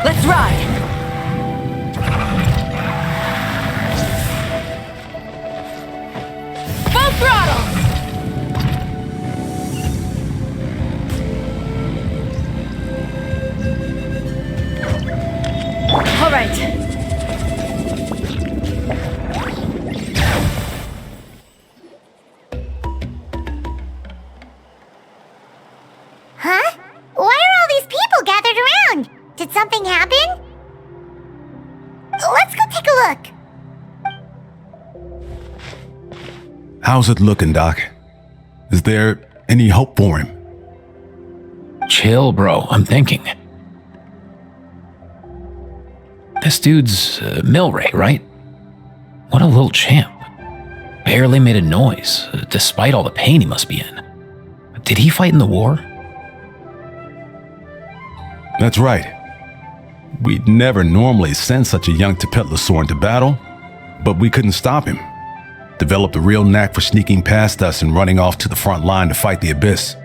Let's ride! Full throttle! All right. Huh? Why are all these people gathered around? Did something happen? Let's go take a look. How's it looking, Doc? Is there any hope for him? Chill, bro. I'm thinking. This dude's Milray, right? What a little champ. Barely made a noise, despite all the pain he must be in. Did he fight in the war? That's right. We'd never normally send such a young Tepetlosaur into battle, but we couldn't stop him. Developed a real knack for sneaking past us and running off to the front line to fight the Abyss.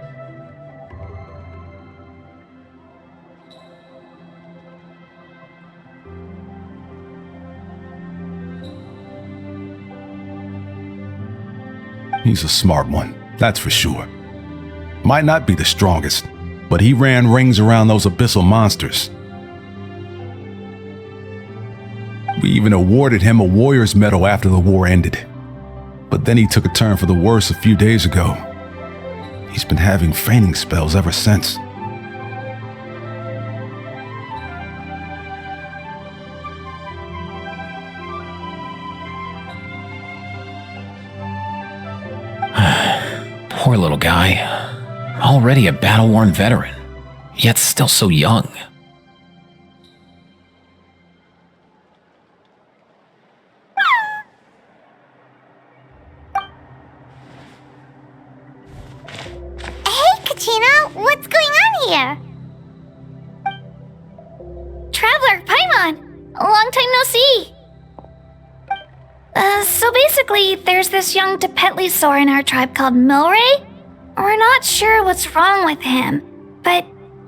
He's a smart one, that's for sure. Might not be the strongest, but he ran rings around those abyssal monsters. We even awarded him a Warrior's Medal after the war ended. But then he took a turn for the worse a few days ago. He's been having fainting spells ever since. Poor little guy. Already a battle-worn veteran, yet still so young. What's going on here? Traveler, Paimon! Long time no see! So basically, there's this young Tepetlosaur in our tribe called Milray. We're not sure what's wrong with him, but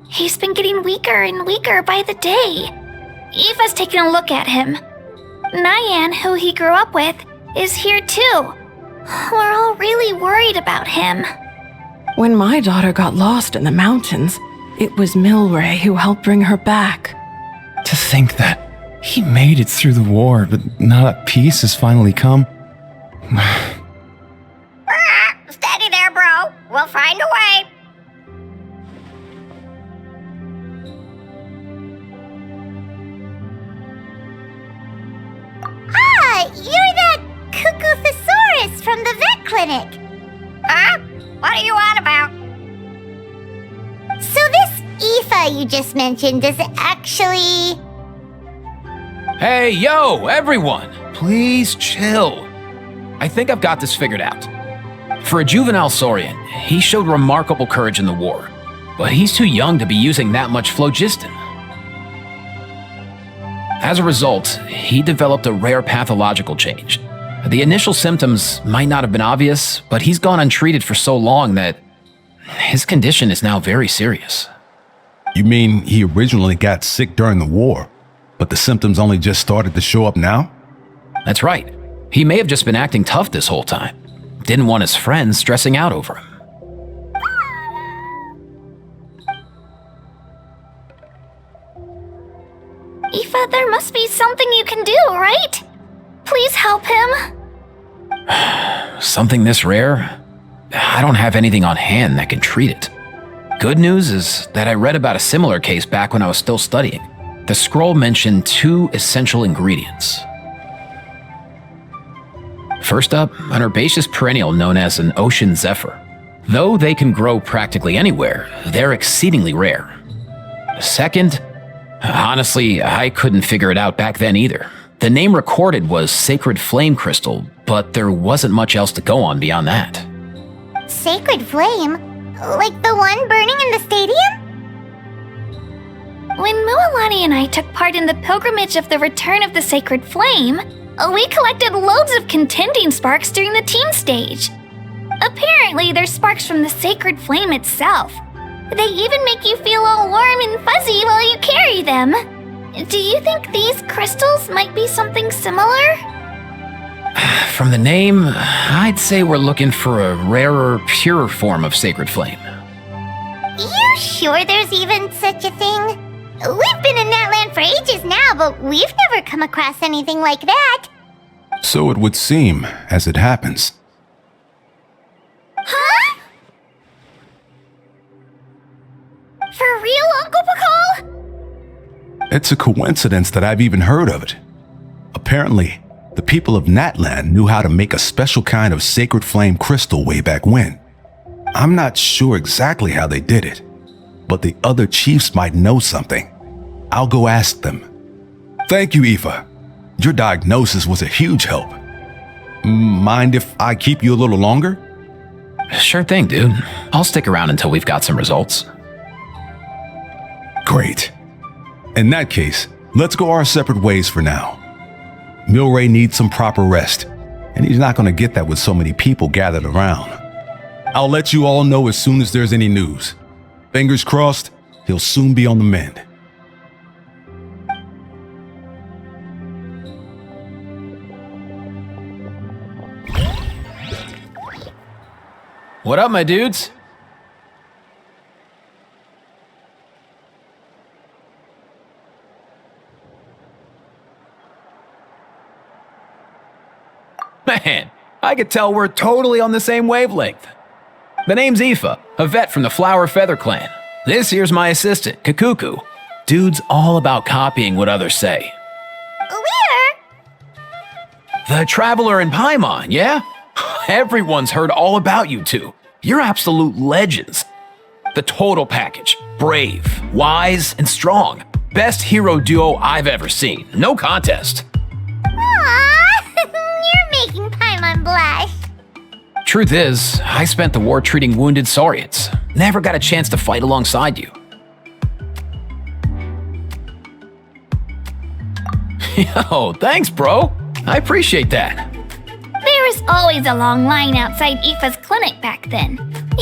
he's been getting weaker and weaker by the day. Eva's taking a look at him. Nyan, who he grew up with, is here too. We're all really worried about him. When my daughter got lost in the mountains, it was Milray who helped bring her back. To think that he made it through the war, but now that peace has finally come. Steady there, bro. We'll find a way. Ah, you're that Cuckoo-thesaurus from the vet clinic. Huh? What are you on about? So this Aoife you just mentioned, does it actually... Hey, yo, everyone! Please chill. I think I've got this figured out. For a juvenile Saurian, he showed remarkable courage in the war, but he's too young to be using that much phlogiston. As a result, he developed a rare pathological change. The initial symptoms might not have been obvious, but he's gone untreated for so long that his condition is now very serious. You mean he originally got sick during the war, but the symptoms only just started to show up now? That's right. He may have just been acting tough this whole time. Didn't want his friends stressing out over him. Aoife, there must be something you can do, right? Please help him. Something this rare? I don't have anything on hand that can treat it. Good news is that I read about a similar case back when I was still studying. The scroll mentioned 2 essential ingredients. First up, an herbaceous perennial known as an ocean zephyr. Though they can grow practically anywhere, they're exceedingly rare. Second, honestly, I couldn't figure it out back then either. The name recorded was Sacred Flame Crystal, but there wasn't much else to go on beyond that. Sacred Flame? Like the one burning in the stadium? When Mualani and I took part in the pilgrimage of the Return of the Sacred Flame, we collected loads of contending sparks during the team stage. Apparently, they're sparks from the Sacred Flame itself. They even make you feel all warm and fuzzy while you carry them. Do you think these crystals might be something similar? From the name, I'd say we're looking for a rarer, purer form of Sacred Flame. You sure there's even such a thing? We've been in that land for ages now, but we've never come across anything like that. So it would seem, as it happens. Huh? For real, Uncle Pakal? It's a coincidence that I've even heard of it. Apparently, the people of Natland knew how to make a special kind of sacred flame crystal way back when. I'm not sure exactly how they did it, but the other chiefs might know something. I'll go ask them. Thank you, Aoife. Your diagnosis was a huge help. Mind if I keep you a little longer? Sure thing, dude. I'll stick around until we've got some results. Great. In that case, let's go our separate ways for now. Milray needs some proper rest, and he's not going to get that with so many people gathered around. I'll let you all know as soon as there's any news. Fingers crossed, he'll soon be on the mend. What up, my dudes? Man, I could tell we're totally on the same wavelength. The name's Aoife, a vet from the Flower Feather clan. This here's my assistant, Kakuku. Dude's all about copying what others say. Where? The Traveler in Paimon, yeah? Everyone's heard all about you two. You're absolute legends. The total package. Brave, wise, and strong. Best hero duo I've ever seen. No contest. Aww, you're making Paimon blush. Truth is, I spent the war treating wounded Saurians. Never got a chance to fight alongside you. Yo, thanks, bro. I appreciate that. There was always a long line outside Aoife's clinic back then.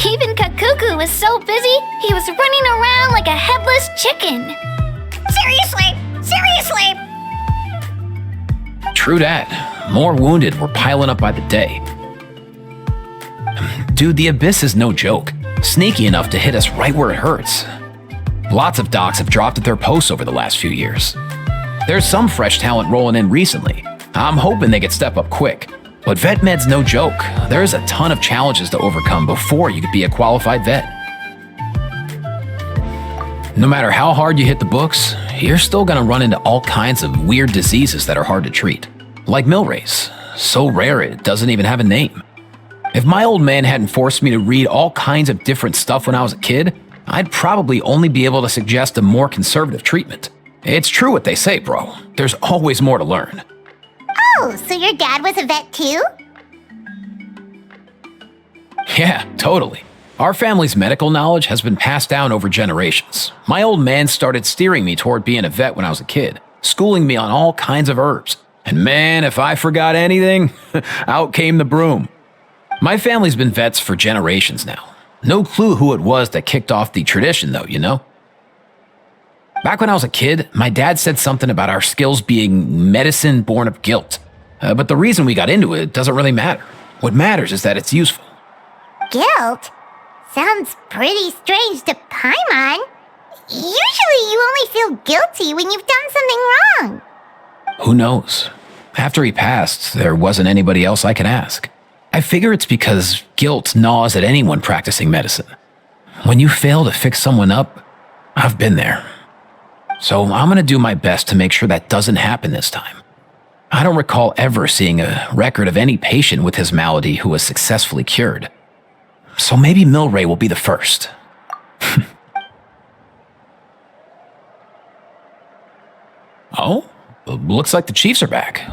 Even Kakuku was so busy, he was running around like a headless chicken. Seriously! True that. More wounded were piling up by the day. Dude, the Abyss is no joke. Sneaky enough to hit us right where it hurts. Lots of docs have dropped at their posts over the last few years. There's some fresh talent rolling in recently. I'm hoping they get step up quick. But vet med's no joke. There's a ton of challenges to overcome before you could be a qualified vet. No matter how hard you hit the books, you're still gonna run into all kinds of weird diseases that are hard to treat. Like Milray's, so rare it doesn't even have a name. If my old man hadn't forced me to read all kinds of different stuff when I was a kid, I'd probably only be able to suggest a more conservative treatment. It's true what they say, bro. There's always more to learn. Oh, so your dad was a vet too? Yeah, totally. Our family's medical knowledge has been passed down over generations. My old man started steering me toward being a vet when I was a kid, schooling me on all kinds of herbs. And man, if I forgot anything, out came the broom. My family's been vets for generations now. No clue who it was that kicked off the tradition though, you know? Back when I was a kid, my dad said something about our skills being medicine born of guilt. But the reason we got into it doesn't really matter. What matters is that it's useful. Guilt? Sounds pretty strange to Paimon. Usually you only feel guilty when you've done something wrong. Who knows? After he passed, there wasn't anybody else I could ask. I figure it's because guilt gnaws at anyone practicing medicine. When you fail to fix someone up, I've been there. So I'm gonna do my best to make sure that doesn't happen this time. I don't recall ever seeing a record of any patient with his malady who was successfully cured. So maybe Milray will be the first. Oh, looks like the Chiefs are back.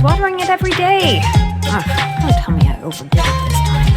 Watering it every day. Ugh, don't tell me I overdid it this time.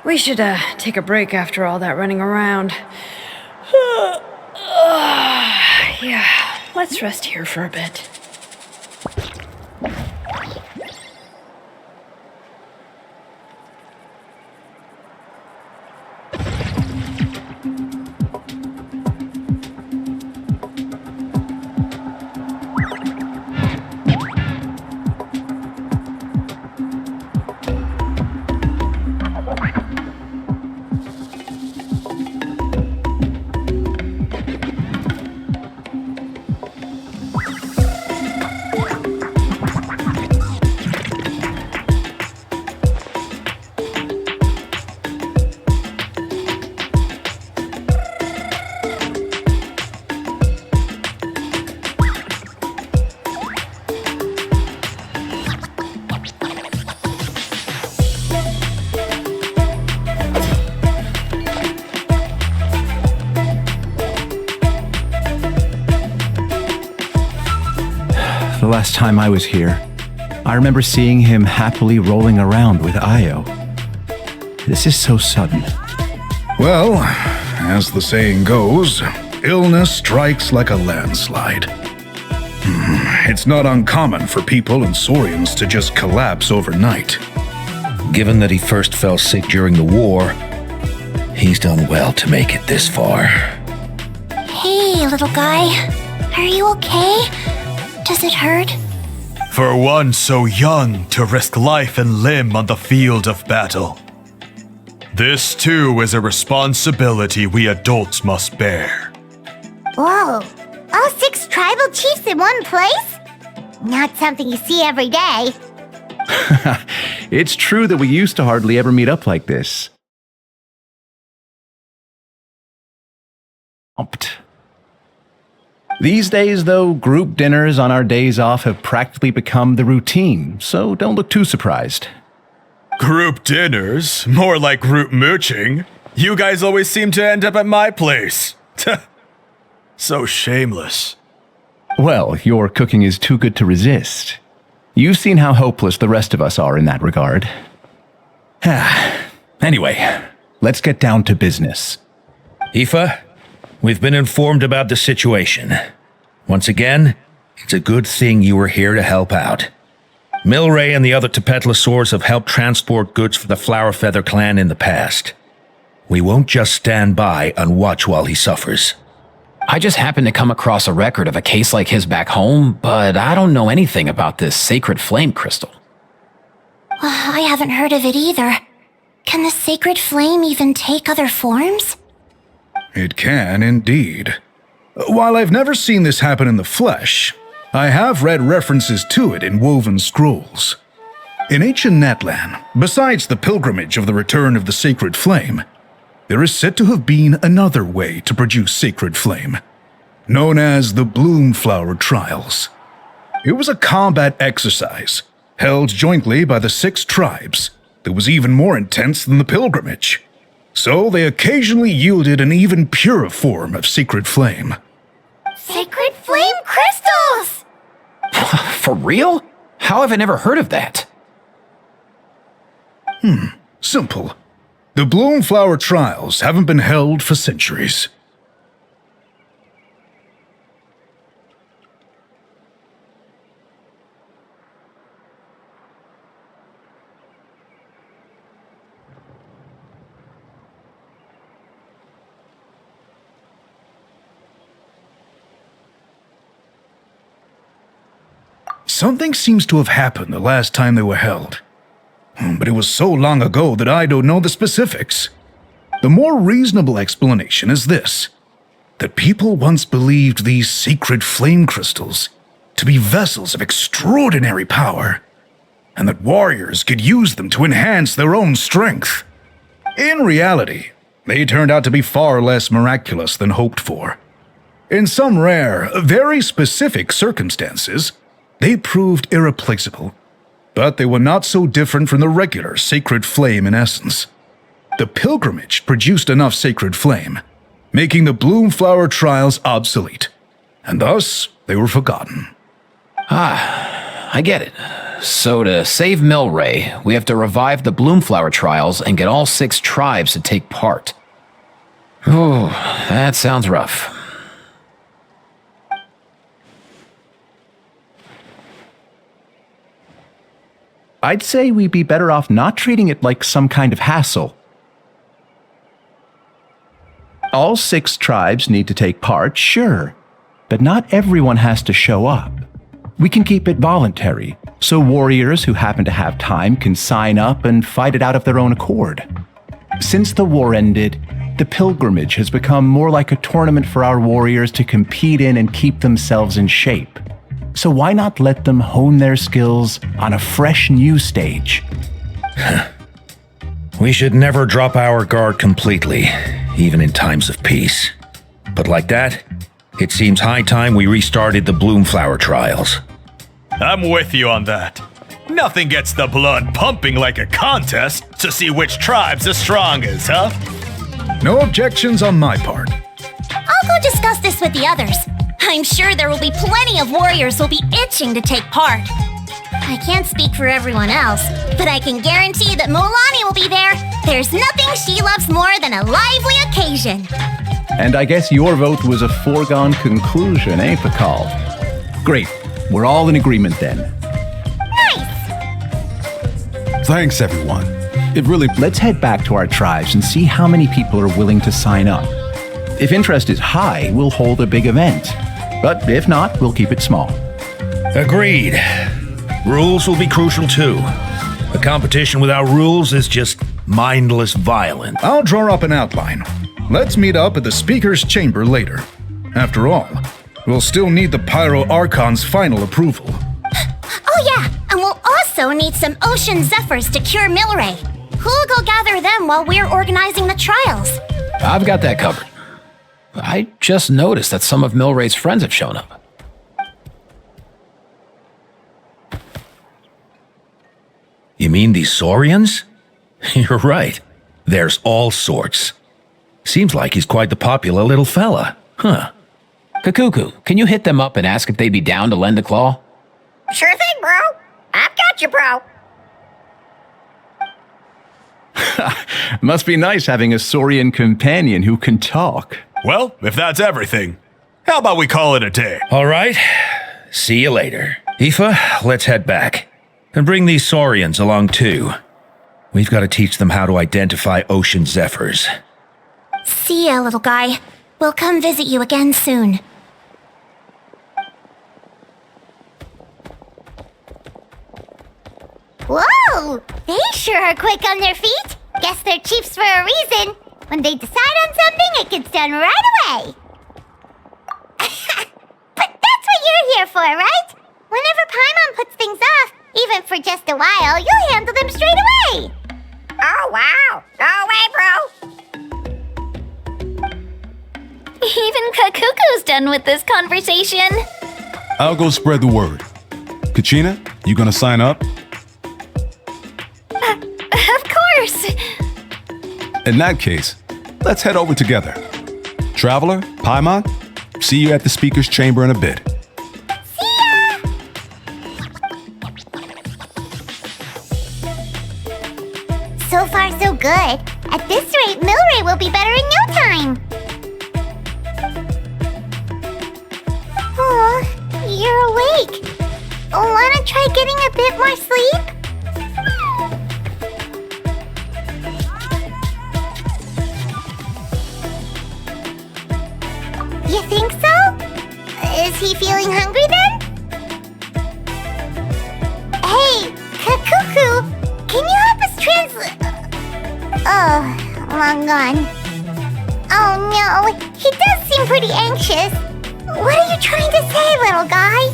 We should take a break after all that running around. Yeah, let's rest here for a bit. The last time I was here, I remember seeing him happily rolling around with Io. This is so sudden. Well, as the saying goes, illness strikes like a landslide. It's not uncommon for people and Saurians to just collapse overnight. Given that he first fell sick during the war, he's done well to make it this far. Hey, little guy. Are you okay? Does it hurt? For one so young to risk life and limb on the field of battle. This too is a responsibility we adults must bear. Whoa, all 6 tribal chiefs in one place? Not something you see every day. It's true that we used to hardly ever meet up like this. These days, though, group dinners on our days off have practically become the routine, so don't look too surprised. Group dinners? More like group mooching. You guys always seem to end up at my place. So shameless. Well, your cooking is too good to resist. You've seen how hopeless the rest of us are in that regard. Anyway, let's get down to business. Aoife, we've been informed about the situation. Once again, it's a good thing you were here to help out. Milray and the other Tepetlosaurs have helped transport goods for the Flowerfeather clan in the past. We won't just stand by and watch while he suffers. I just happened to come across a record of a case like his back home, but I don't know anything about this sacred flame crystal. I haven't heard of it either. Can the sacred flame even take other forms? It can indeed. While I've never seen this happen in the flesh, I have read references to it in woven scrolls. In ancient Natlan, besides the pilgrimage of the return of the sacred flame, there is said to have been another way to produce sacred flame, known as the Bloomflower Trials. It was a combat exercise, held jointly by the 6 tribes, that was even more intense than the pilgrimage. So they occasionally yielded an even purer form of sacred flame. Sacred flame crystals! For real? How have I never heard of that? Simple. The Bloomflower Trials haven't been held for centuries. Something seems to have happened the last time they were held. But it was so long ago that I don't know the specifics. The more reasonable explanation is this: that people once believed these sacred flame crystals to be vessels of extraordinary power, and that warriors could use them to enhance their own strength. In reality, they turned out to be far less miraculous than hoped for. In some rare, very specific circumstances, they proved irreplaceable, but they were not so different from the regular sacred flame in essence. The pilgrimage produced enough sacred flame, making the Bloomflower Trials obsolete, and thus they were forgotten. I get it. So to save Milray, we have to revive the Bloomflower Trials and get all 6 tribes to take part. Oh, that sounds rough. I'd say we'd be better off not treating it like some kind of hassle. All 6 tribes need to take part, sure, but not everyone has to show up. We can keep it voluntary, so warriors who happen to have time can sign up and fight it out of their own accord. Since the war ended, the pilgrimage has become more like a tournament for our warriors to compete in and keep themselves in shape. So why not let them hone their skills on a fresh new stage? We should never drop our guard completely, even in times of peace. But like that, it seems high time we restarted the Bloomflower Trials. I'm with you on that. Nothing gets the blood pumping like a contest to see which tribe's the strongest, huh? No objections on my part. I'll go discuss this with the others. I'm sure there will be plenty of warriors who'll be itching to take part. I can't speak for everyone else, but I can guarantee that Molani will be there. There's nothing she loves more than a lively occasion. And I guess your vote was a foregone conclusion, eh, Pakal? Great. We're all in agreement then. Thanks, everyone. It really... Let's head back to our tribes and see how many people are willing to sign up. If interest is high, we'll hold a big event. But if not, we'll keep it small. Agreed. Rules will be crucial too. A competition without rules is just mindless violence. I'll draw up an outline. Let's meet up at the Speaker's Chamber later. After all, we'll still need the Pyro Archon's final approval. Oh yeah, and we'll also need some Ocean Zephyrs to cure Milray. Who'll go gather them while we're organizing the trials? I've got that covered. I just noticed that some of Milray's friends have shown up. You mean these Saurians? You're right. There's all sorts. Seems like he's quite the popular little fella, huh? Kakuku, can you hit them up and ask if they'd be down to lend a claw? Sure thing, bro. I've got you, bro. Must be nice having a Saurian companion who can talk. Well, if that's everything, how about we call it a day? All right. See you later. Aoife, let's head back. And bring these Saurians along too. We've got to teach them how to identify ocean zephyrs. See ya, little guy. We'll come visit you again soon. Whoa! They sure are quick on their feet. Guess they're chiefs for a reason. When they decide on something, it gets done right away. But that's what you're here for, right? Whenever Paimon puts things off, even for just a while, you'll handle them straight away. Oh, wow. Go away, bro. Even Kakuku's done with this conversation. I'll go spread the word. Kachina, you gonna sign up? Of course. In that case, let's head over together. Traveler, Paimon, see you at the speaker's chamber in a bit. See ya! So far, so good. At this rate, Milray will be better in no time. Oh, you're awake. Wanna try getting a bit more sleep? You think so? Is he feeling hungry then? Hey, Kakuku, can you help us translate? Oh, long gone. Oh no, he does seem pretty anxious. What are you trying to say, little guy?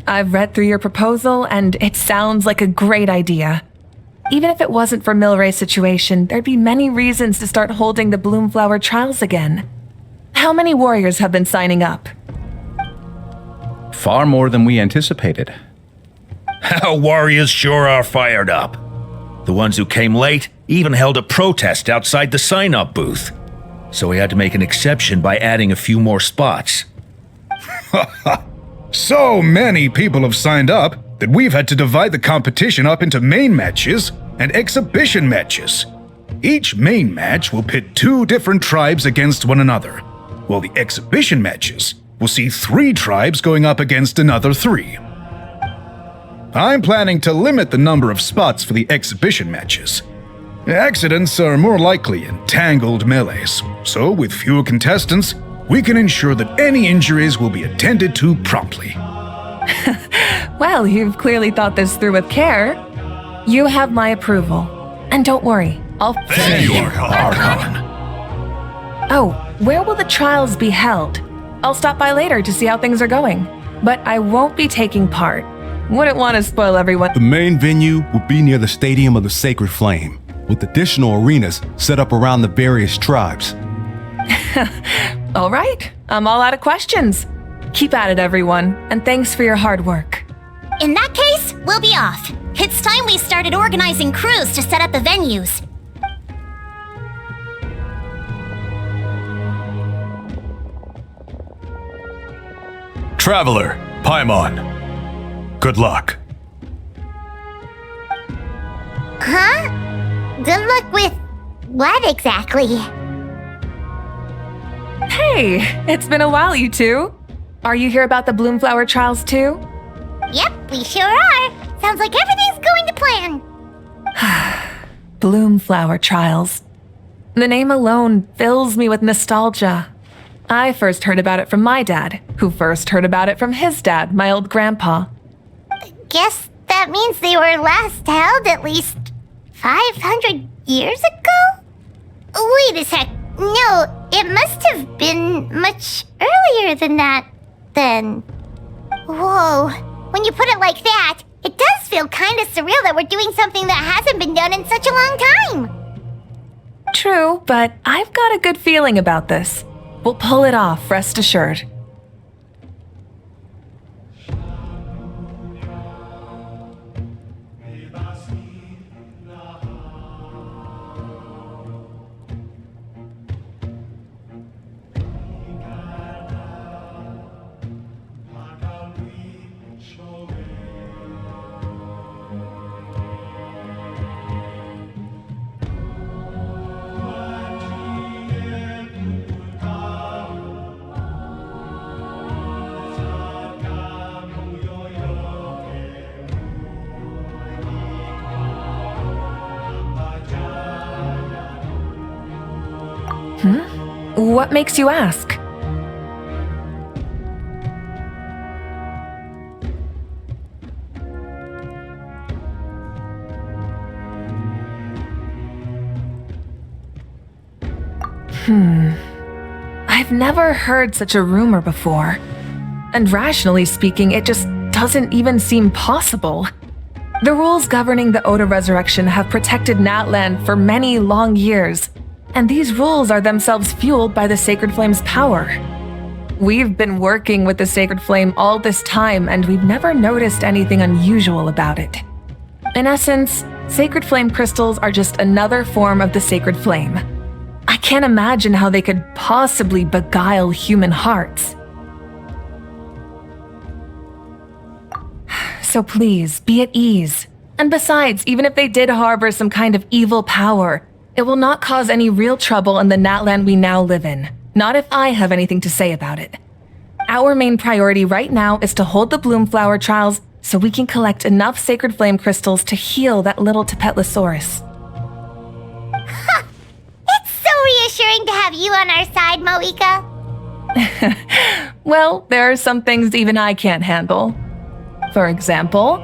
I've read through your proposal, and it sounds like a great idea. Even if it wasn't for Milray's situation, there'd be many reasons to start holding the Bloomflower trials again. How many warriors have been signing up? Far more than we anticipated. Our warriors sure are fired up. The ones who came late even held a protest outside the sign-up booth. So we had to make an exception by adding a few more spots. So many people have signed up that we've had to divide the competition up into main matches and exhibition matches. Each main match will pit 2 different tribes against one another, while the exhibition matches will see 3 tribes going up against another 3. I'm planning to limit the number of spots for the exhibition matches. Accidents are more likely in tangled melees, so with fewer contestants, we can ensure that any injuries will be attended to promptly. Well, you've clearly thought this through with care. You have my approval. And don't worry, I'll... Thank you, Archon. Oh, where will the trials be held? I'll stop by later to see how things are going. But I won't be taking part. Wouldn't want to spoil everyone. The main venue will be near the Stadium of the Sacred Flame, with additional arenas set up around the various tribes. All right, I'm all out of questions. Keep at it, everyone, and thanks for your hard work. In that case, we'll be off. It's time we started organizing crews to set up the venues. Traveler, Paimon. Good luck. Huh? Good luck with what exactly? Hey, it's been a while, you two. Are you here about the Bloomflower trials too? Yep, we sure are. Sounds like everything's going to plan. Bloomflower trials. The name alone fills me with nostalgia. I first heard about it from my dad, who first heard about it from his dad, my old grandpa. Guess that means they were last held at least 500 years ago? Wait a sec. No, it must have been much earlier than that, then. Whoa, when you put it like that, it does feel kind of surreal that we're doing something that hasn't been done in such a long time. True, but I've got a good feeling about this. We'll pull it off, rest assured. What makes you ask? I've never heard such a rumor before. And rationally speaking, it just doesn't even seem possible. The rules governing the Oda resurrection have protected Natland for many long years, and these rules are themselves fueled by the Sacred Flame's power. We've been working with the Sacred Flame all this time, and we've never noticed anything unusual about it. In essence, Sacred Flame crystals are just another form of the Sacred Flame. I can't imagine how they could possibly beguile human hearts. So please, be at ease. And besides, even if they did harbor some kind of evil power, it will not cause any real trouble in the Natland we now live in. Not if I have anything to say about it. Our main priority right now is to hold the Bloomflower trials so we can collect enough Sacred Flame crystals to heal that little Tapetlosaurus. It's so reassuring to have you on our side, Moika. Well, there are some things even I can't handle. For example,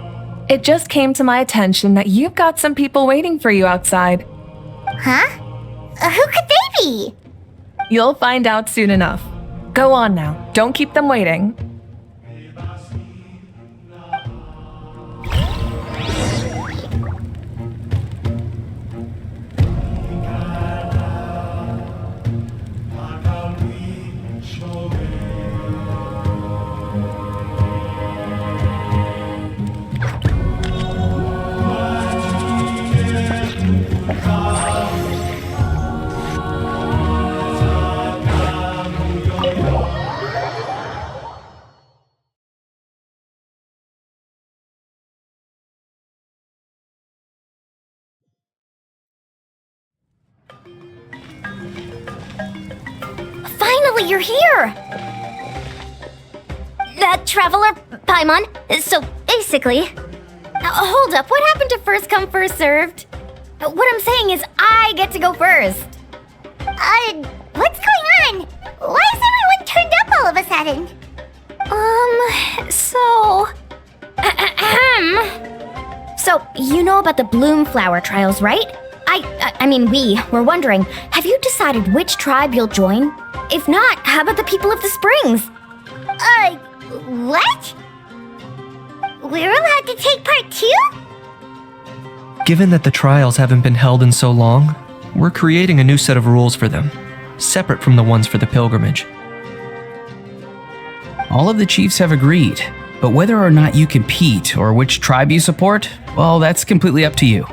it just came to my attention that you've got some people waiting for you outside. Huh? Who could they be? You'll find out soon enough. Go on now. Don't keep them waiting. Finally, you're here! Traveler Paimon, so basically... hold up, what happened to first come, first served? What I'm saying is I get to go first. What's going on? Why is everyone turned up all of a sudden? So, you know about the bloom flower trials, right? I mean, we were wondering, have you decided which tribe you'll join? If not, how about the people of the springs? What? We're allowed to take part too? Given that the trials haven't been held in so long, we're creating a new set of rules for them, separate from the ones for the pilgrimage. All of the chiefs have agreed, but whether or not you compete or which tribe you support, well, that's completely up to you.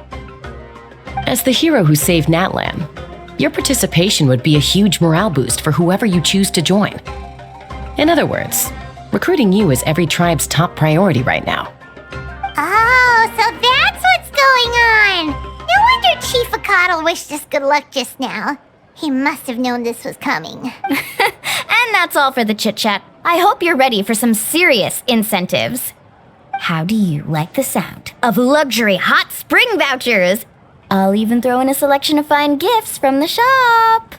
As the hero who saved Natlan, your participation would be a huge morale boost for whoever you choose to join. In other words, recruiting you is every tribe's top priority right now. Oh, so that's what's going on! No wonder Chief Akatl wished us good luck just now. He must have known this was coming. And that's all for the chit-chat. I hope you're ready for some serious incentives. How do you like the sound of luxury hot spring vouchers? I'll even throw in a selection of fine gifts from the shop.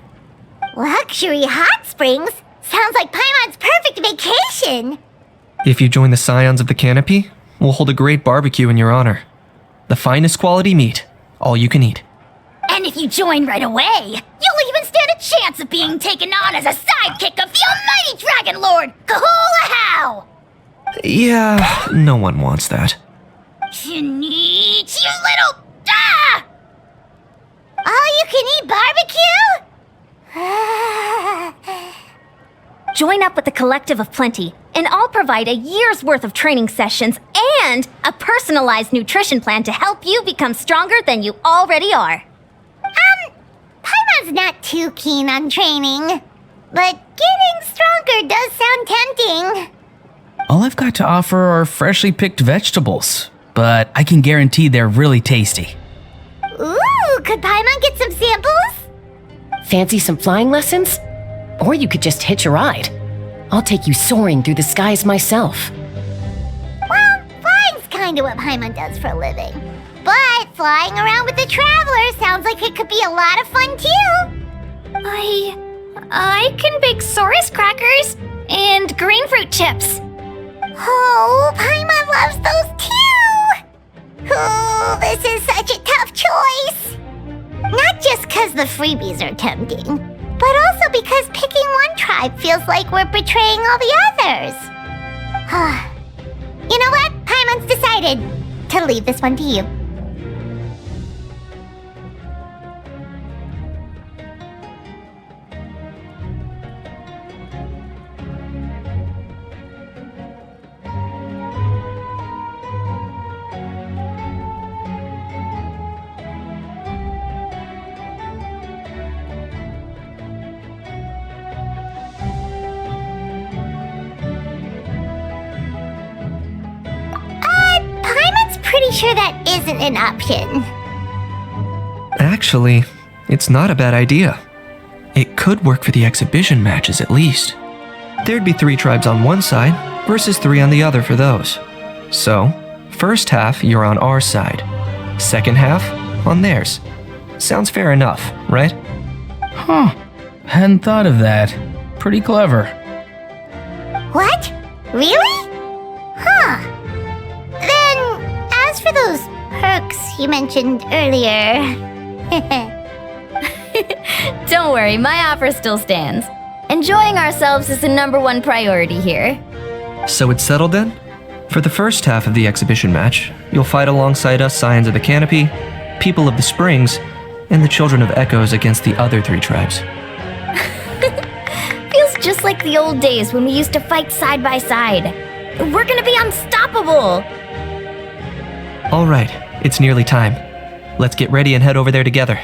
Luxury hot springs? Sounds like Paimon's perfect vacation! If you join the Scions of the Canopy, we'll hold a great barbecue in your honor. The finest quality meat, all you can eat. And if you join right away, you'll even stand a chance of being taken on as a sidekick of the almighty Dragon Lord, Kahula-How! Yeah, no one wants that. You little... Ah! All-you-can-eat barbecue? Join up with the Collective of Plenty, and I'll provide a year's worth of training sessions and a personalized nutrition plan to help you become stronger than you already are. Paimon's not too keen on training, but getting stronger does sound tempting. All I've got to offer are freshly picked vegetables, but I can guarantee they're really tasty. Ooh, could Paimon get some samples? Fancy some flying lessons? Or you could just hitch a ride. I'll take you soaring through the skies myself. Well, flying's kinda what Paimon does for a living. But flying around with the Traveler sounds like it could be a lot of fun too. I can bake Saurus crackers and green fruit chips. Oh, Paimon loves those too! Oh, this is such a tough choice. Not just because the freebies are tempting, but also because picking one tribe feels like we're betraying all the others. You know what? Paimon's decided to leave this one to you. Pretty sure that isn't an option. Actually, it's not a bad idea. It could work for the exhibition matches at least. There'd be 3 tribes on one side versus 3 on the other for those. So, first half you're on our side, second half on theirs. Sounds fair enough, right? Huh. Hadn't thought of that. Pretty clever. What? Really? Huh. Then, as for those perks you mentioned earlier, Don't worry, my offer still stands. Enjoying ourselves is the #1 priority here. So it's settled then? For the first half of the exhibition match, you'll fight alongside us Scions of the Canopy, People of the Springs, and the Children of Echoes against the other 3 tribes. Feels just like the old days when we used to fight side by side. We're gonna be unstoppable! All right, it's nearly time. Let's get ready and head over there together.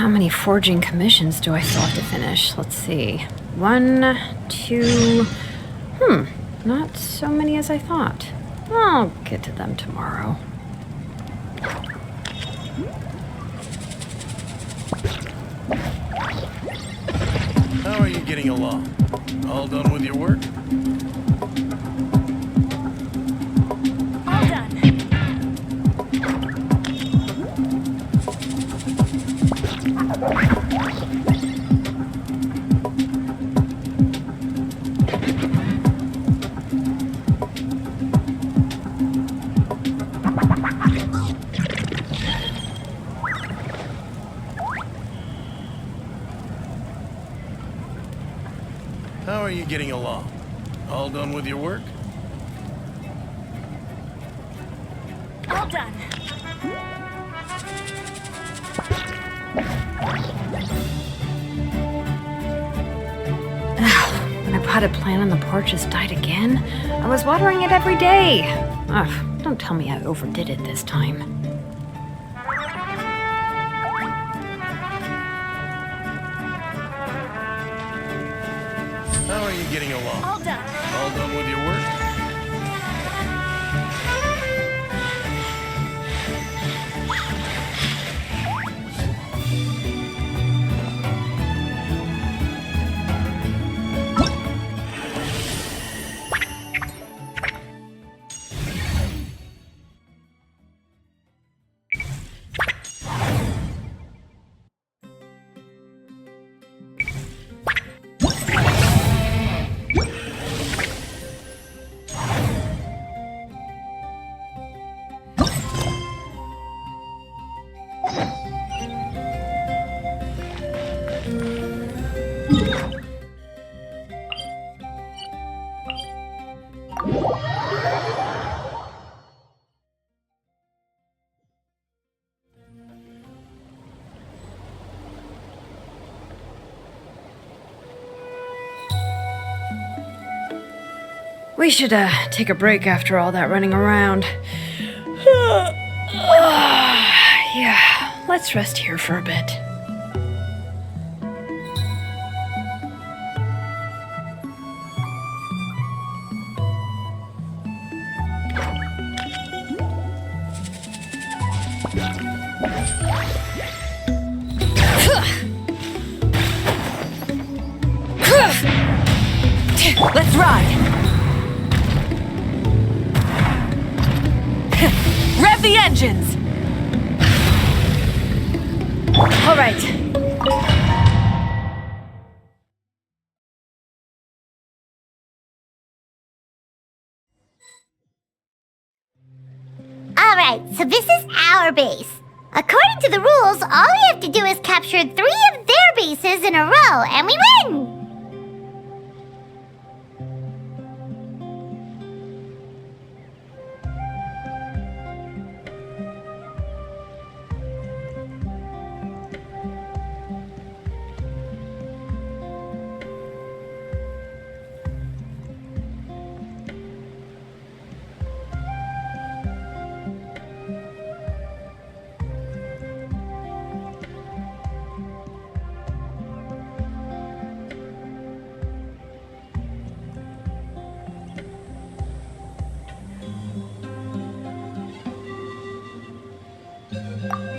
How many forging commissions do I still have to finish? Let's see. 1, 2... not so many as I thought. I'll get to them tomorrow. How are you getting along? All done with your work? All done. How are you getting along? All done with your work? All done. When I potted plant on the porch just died again. I was watering it every day. Ugh, don't tell me I overdid it this time. How are you getting along? All done. All done with your work? We should, take a break after all that running around. Yeah, let's rest here for a bit. Let's ride! Rev the engines! All right. Alright, so this is our base. According to the rules, all we have to do is capture 3 of their bases in a row, and we win!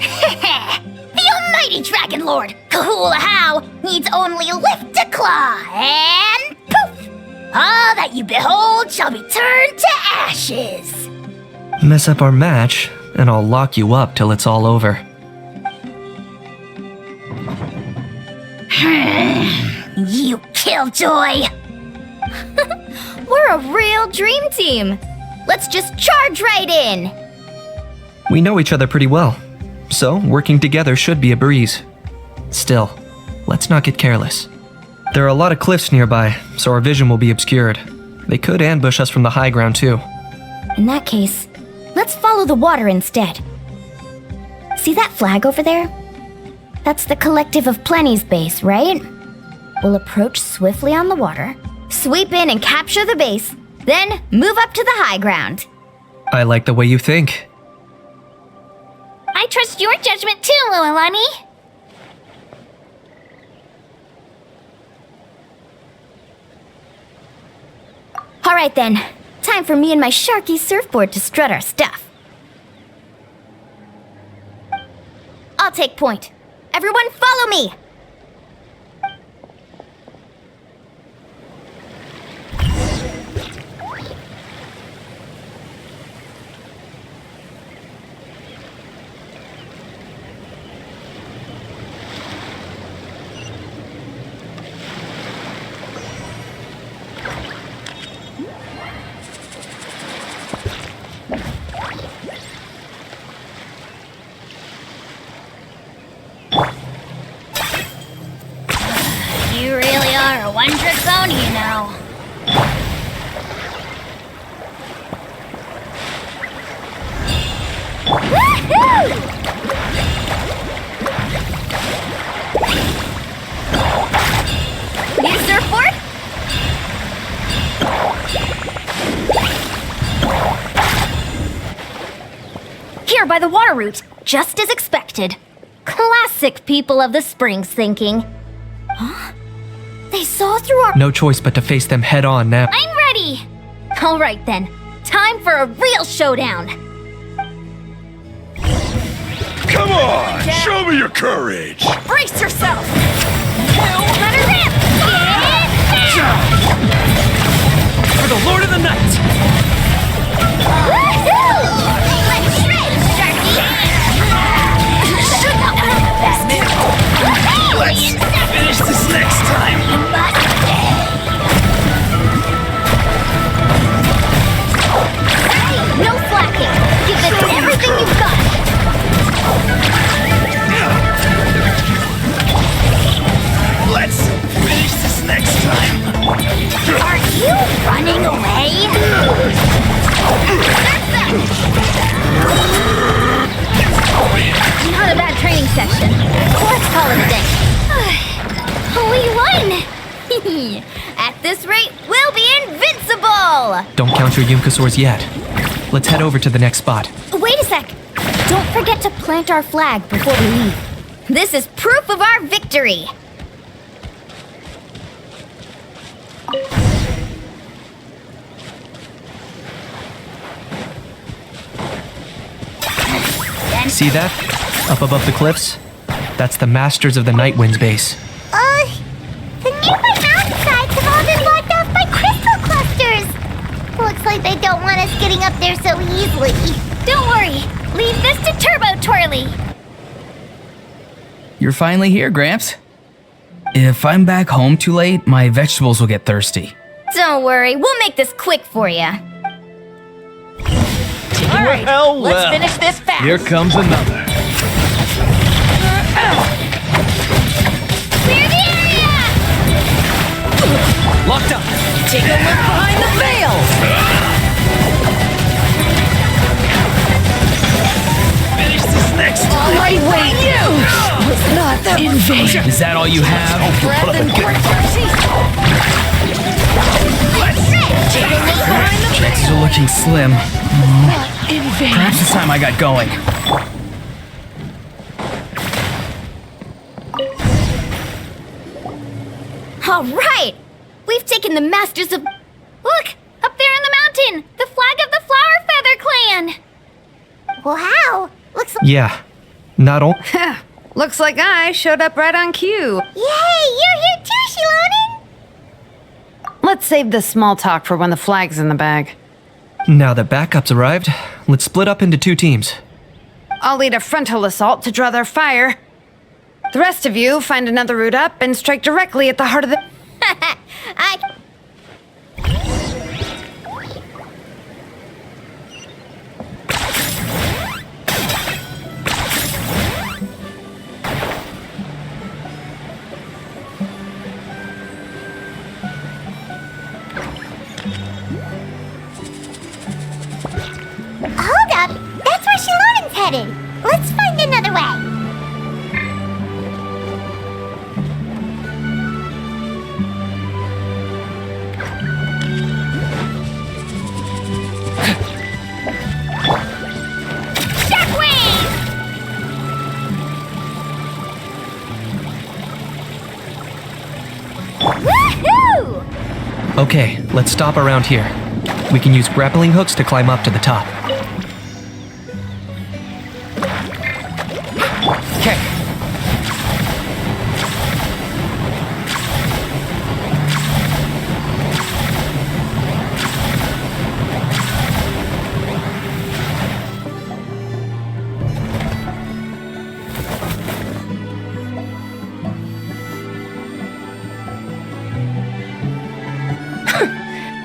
The almighty Dragon Lord, Kahula How, needs only lift a claw, and poof! All that you behold shall be turned to ashes. Mess up our match, and I'll lock you up till it's all over. You killjoy! We're a real dream team. Let's just charge right in. We know each other pretty well, so working together should be a breeze. Still, let's not get careless. There are a lot of cliffs nearby, so our vision will be obscured. They could ambush us from the high ground too. In that case, let's follow the water instead. See that flag over there? That's the Collective of Plenty's base, right? We'll approach swiftly on the water, sweep in and capture the base, then move up to the high ground. I like the way you think. I trust your judgment too, Lualani. All right then, time for me and my Sharky surfboard to strut our stuff. I'll take point. Everyone follow me! You really are a one-trick pony, you know. Woohoo! Need a surfboard? Here by the water root, just as expected. Classic people of the Springs thinking. Huh? They saw through our— No choice but to face them head on now. I'm ready! All right then, time for a real showdown. Come on! Show me your courage! Brace yourself! Let her rip! For the Lord of the Night! Woohoo! Let's shred, Sharky! Should not win that. Let's finish this next time! No slacking! Give this everything you've got! Let's finish this next time! Are you running away? Not a bad training session. Let's call it a day. We won! At this rate, we'll be invincible! Don't count your Yunkasaurs yet. Let's head over to the next spot. Wait a sec! Don't forget to plant our flag before we leave. This is proof of our victory! See that? Up above the cliffs? That's the Masters of the Night Wind's base. The nearby mountainsides have all been wiped off by crystal clusters. Looks like they don't want us getting up there so easily. Don't worry. Leave this to Turbo Twirly. You're finally here, Gramps. If I'm back home too late, my vegetables will get thirsty. Don't worry, we'll make this quick for you. All right, let's finish this fast. Here comes another. Clear the area! Locked up! Take a look behind the veil. Finish this next time! All I wait was not in vain. Is that all you have? Breath and mercy. Chances are looking slim. Not in vain. Perhaps it's time I got going. All right! We've taken the Masters of... Look! Up there in the mountain! The flag of the Flower Feather Clan! Wow! Looks like Yeah, Not only. Looks like I showed up right on cue. Yay, you're here too, Shilonen! Let's save this small talk for when the flag's in the bag. Now that backup's arrived, let's split up into 2 teams. I'll lead a frontal assault to draw their fire. The rest of you find another route up and strike directly at the heart of the... Hold up! That's where Shilonen's headed! Let's find another way! Woohoo! Okay, let's stop around here. We can use grappling hooks to climb up to the top. Okay.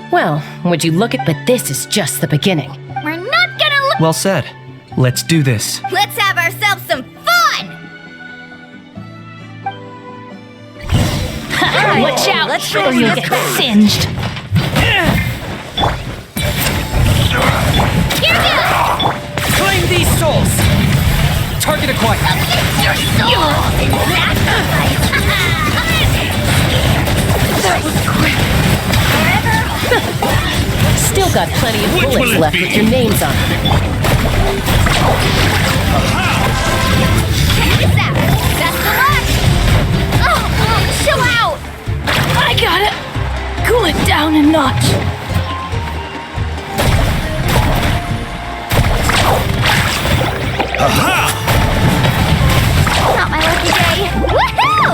Well, would you look at, but this is just the beginning. We're not gonna look. Well said. Let's do this. Let's have ourselves some fun! Watch out, or you'll get singed. Claim these souls! Target acquired. Your soul in sacrifice. That was quick. Still got plenty of bullets left with your names on them. Check this out! Best of luck! Oh, chill out! I gotta cool it down a notch. Not my lucky day. Woohoo!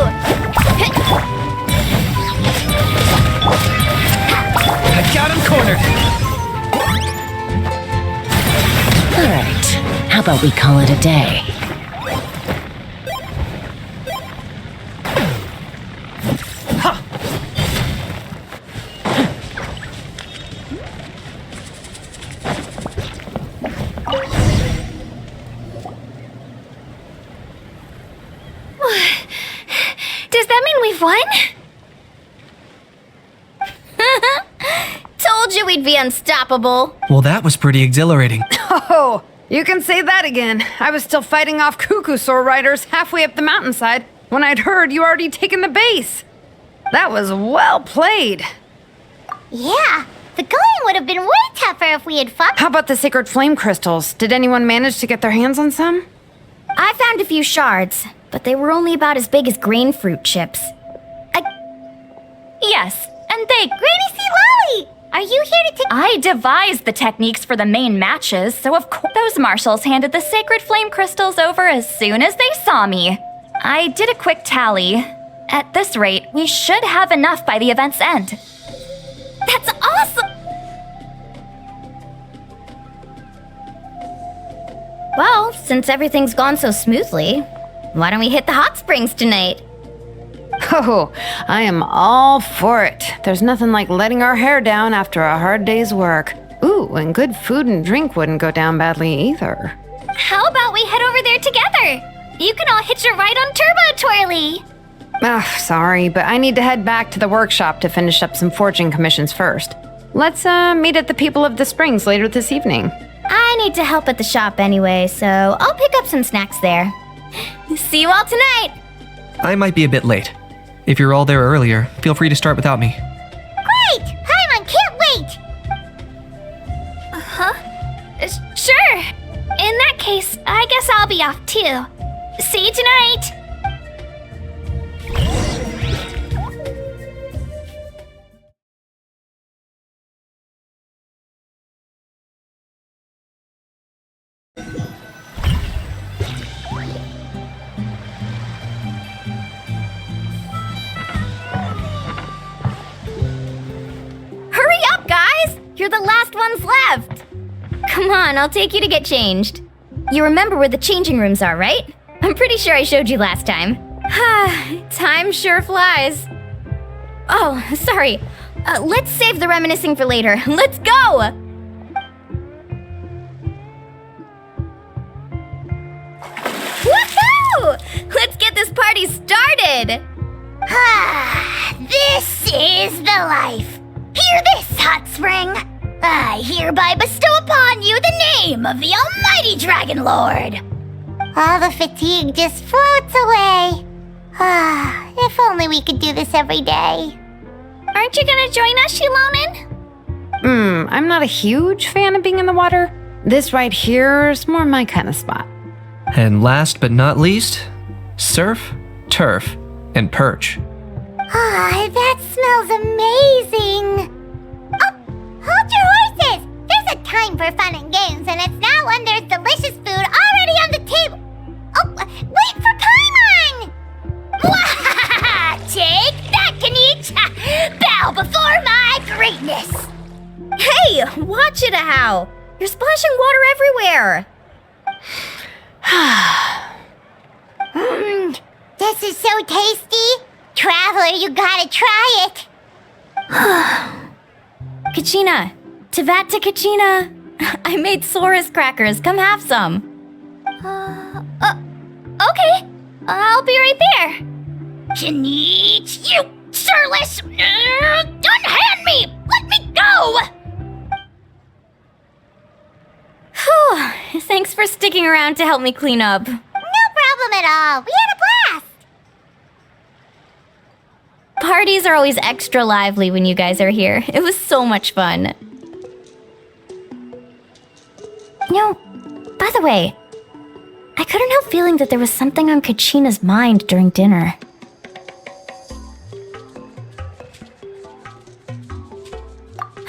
I got him cornered. All right, how about we call it a day? Does that mean we've won? Told you we'd be unstoppable. Well, that was pretty exhilarating. Oh, you can say that again. I was still fighting off Cuckoosaur riders halfway up the mountainside when I'd heard you already taken the base. That was well played. Yeah, the going would have been way tougher if we had fought. How about the sacred flame crystals? Did anyone manage to get their hands on some? I found a few shards, but they were only about as big as grain fruit chips. Yes, and they... Granny C. Lolly! Are you here to I devised the techniques for the main matches, so of course those marshals handed the sacred flame crystals over as soon as they saw me. I did a quick tally. At this rate, we should have enough by the event's end. That's awesome! Well, since everything's gone so smoothly, why don't we hit the hot springs tonight? Oh, I am all for it. There's nothing like letting our hair down after a hard day's work. Ooh, and good food and drink wouldn't go down badly either. How about we head over there together? You can all hitch a ride on Turbo Twirly. Ugh, sorry, but I need to head back to the workshop to finish up some forging commissions first. Let's meet at the People of the Springs later this evening. I need to help at the shop anyway, so I'll pick up some snacks there. See you all tonight! I might be a bit late. If you're all there earlier, feel free to start without me. Great! Paimon can't wait! Sure. In that case, I guess I'll be off too. See you tonight! You're the last ones left! Come on, I'll take you to get changed. You remember where the changing rooms are, right? I'm pretty sure I showed you last time. Time sure flies. Oh, sorry. Let's save the reminiscing for later. Let's go! Woohoo! Let's get this party started! This is the life. Hear this, hot spring. I hereby bestow upon you the name of the almighty Dragon Lord. All the fatigue just floats away. If only we could do this every day. Aren't you gonna join us, Shilonen? I'm not a huge fan of being in the water. This right here is more my kind of spot. And last but not least, surf, turf, and perch. That smells amazing. Oh, hold your horses. There's a time for fun and games, and it's now when there's delicious food already on the table. Oh, wait for Paimon! Take that, Kanich! Bow before my greatness! Hey, watch it, How! You're splashing water everywhere! This is so tasty. Traveler, you gotta try it. Kachina! Tevat to Kachina! I made Sora's crackers. Come have some. Okay. I'll be right there. Kanich, you sirless! Unhand me! Let me go! Whew. Thanks for sticking around to help me clean up. No problem at all. We had a blast. Parties are always extra lively when you guys are here. It was so much fun. By the way, I couldn't help feeling that there was something on Kachina's mind during dinner.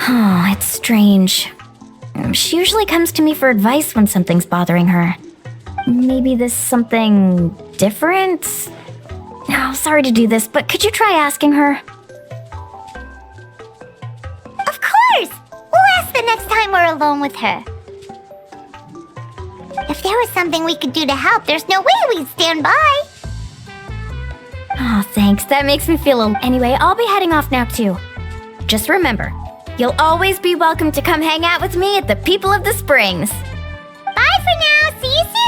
Oh, it's strange. She usually comes to me for advice when something's bothering her. Maybe this something different? Oh, sorry to do this, but could you try asking her? Of course! We'll ask the next time we're alone with her. If there was something we could do to help, there's no way we'd stand by. Oh, thanks. That makes me feel Anyway, I'll be heading off now, too. Just remember, you'll always be welcome to come hang out with me at the People of the Springs. Bye for now. See you soon.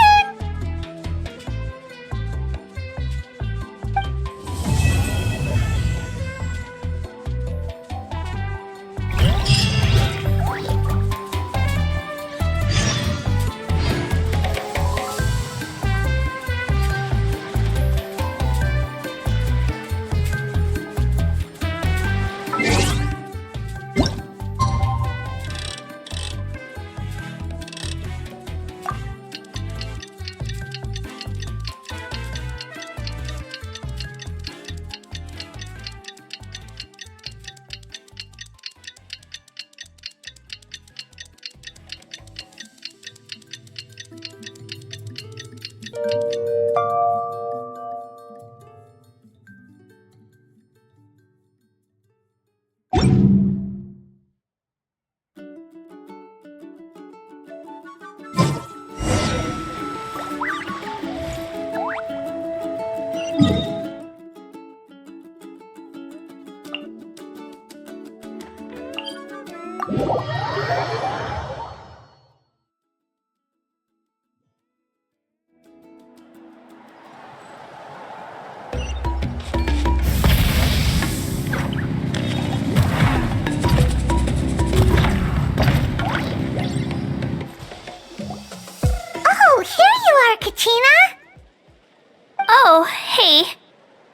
Oh, hey.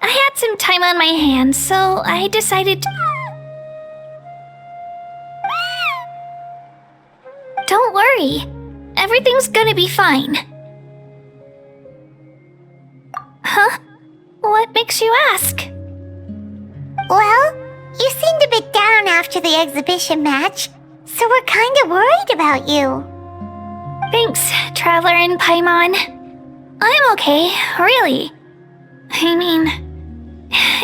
I had some time on my hands, so I decided to... Don't worry. Everything's gonna be fine. Huh? What makes you ask? Well, you seemed a bit down after the exhibition match, so we're kinda worried about you. Thanks, Traveler and Paimon. I'm okay, really. I mean,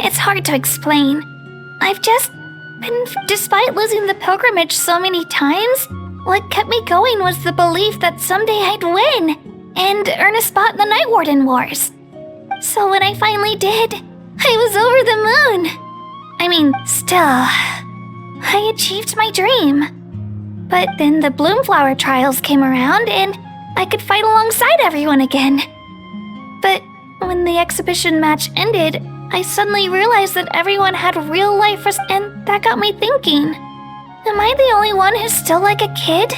it's hard to explain. I've just And despite losing the pilgrimage so many times, what kept me going was the belief that someday I'd win and earn a spot in the Night Warden Wars. So when I finally did, I was over the moon. I mean, still, I achieved my dream. But then the Bloomflower trials came around and I could fight alongside everyone again. But when the exhibition match ended, I suddenly realized that everyone had real life and that got me thinking. Am I the only one who's still like a kid?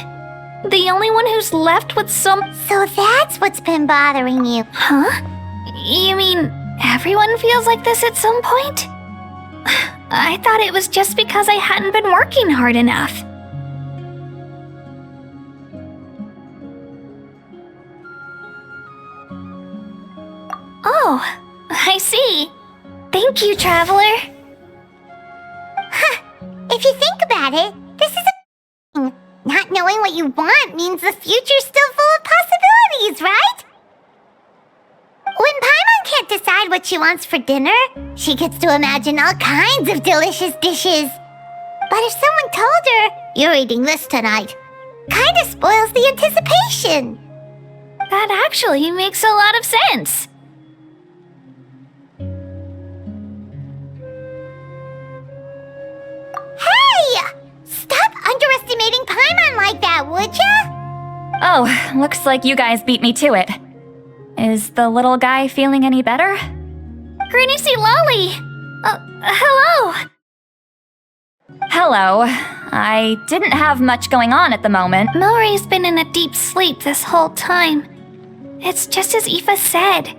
The only one who's left with some... So that's what's been bothering you. Huh? You mean everyone feels like this at some point? I thought it was just because I hadn't been working hard enough. Oh, I see. Thank you, Traveler. Huh. If you think about it, this is a thing. Not knowing what you want means the future's still full of possibilities, right? When Paimon can't decide what she wants for dinner, she gets to imagine all kinds of delicious dishes. But if someone told her, "You're eating this tonight," kinda spoils the anticipation. That actually makes a lot of sense. Hey! Stop underestimating Paimon like that, would ya? Oh, looks like you guys beat me to it. Is the little guy feeling any better? Granny C. Lolly! Hello! Hello. I didn't have much going on at the moment. Milray's been in a deep sleep this whole time. It's just as Aoife said.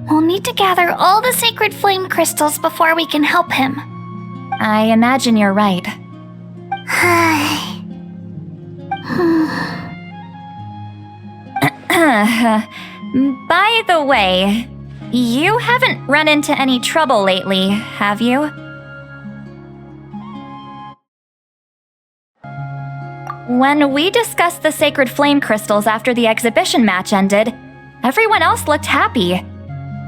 We'll need to gather all the sacred flame crystals before we can help him. I imagine you're right. By the way, you haven't run into any trouble lately, have you? When we discussed the sacred flame crystals after the exhibition match ended, everyone else looked happy.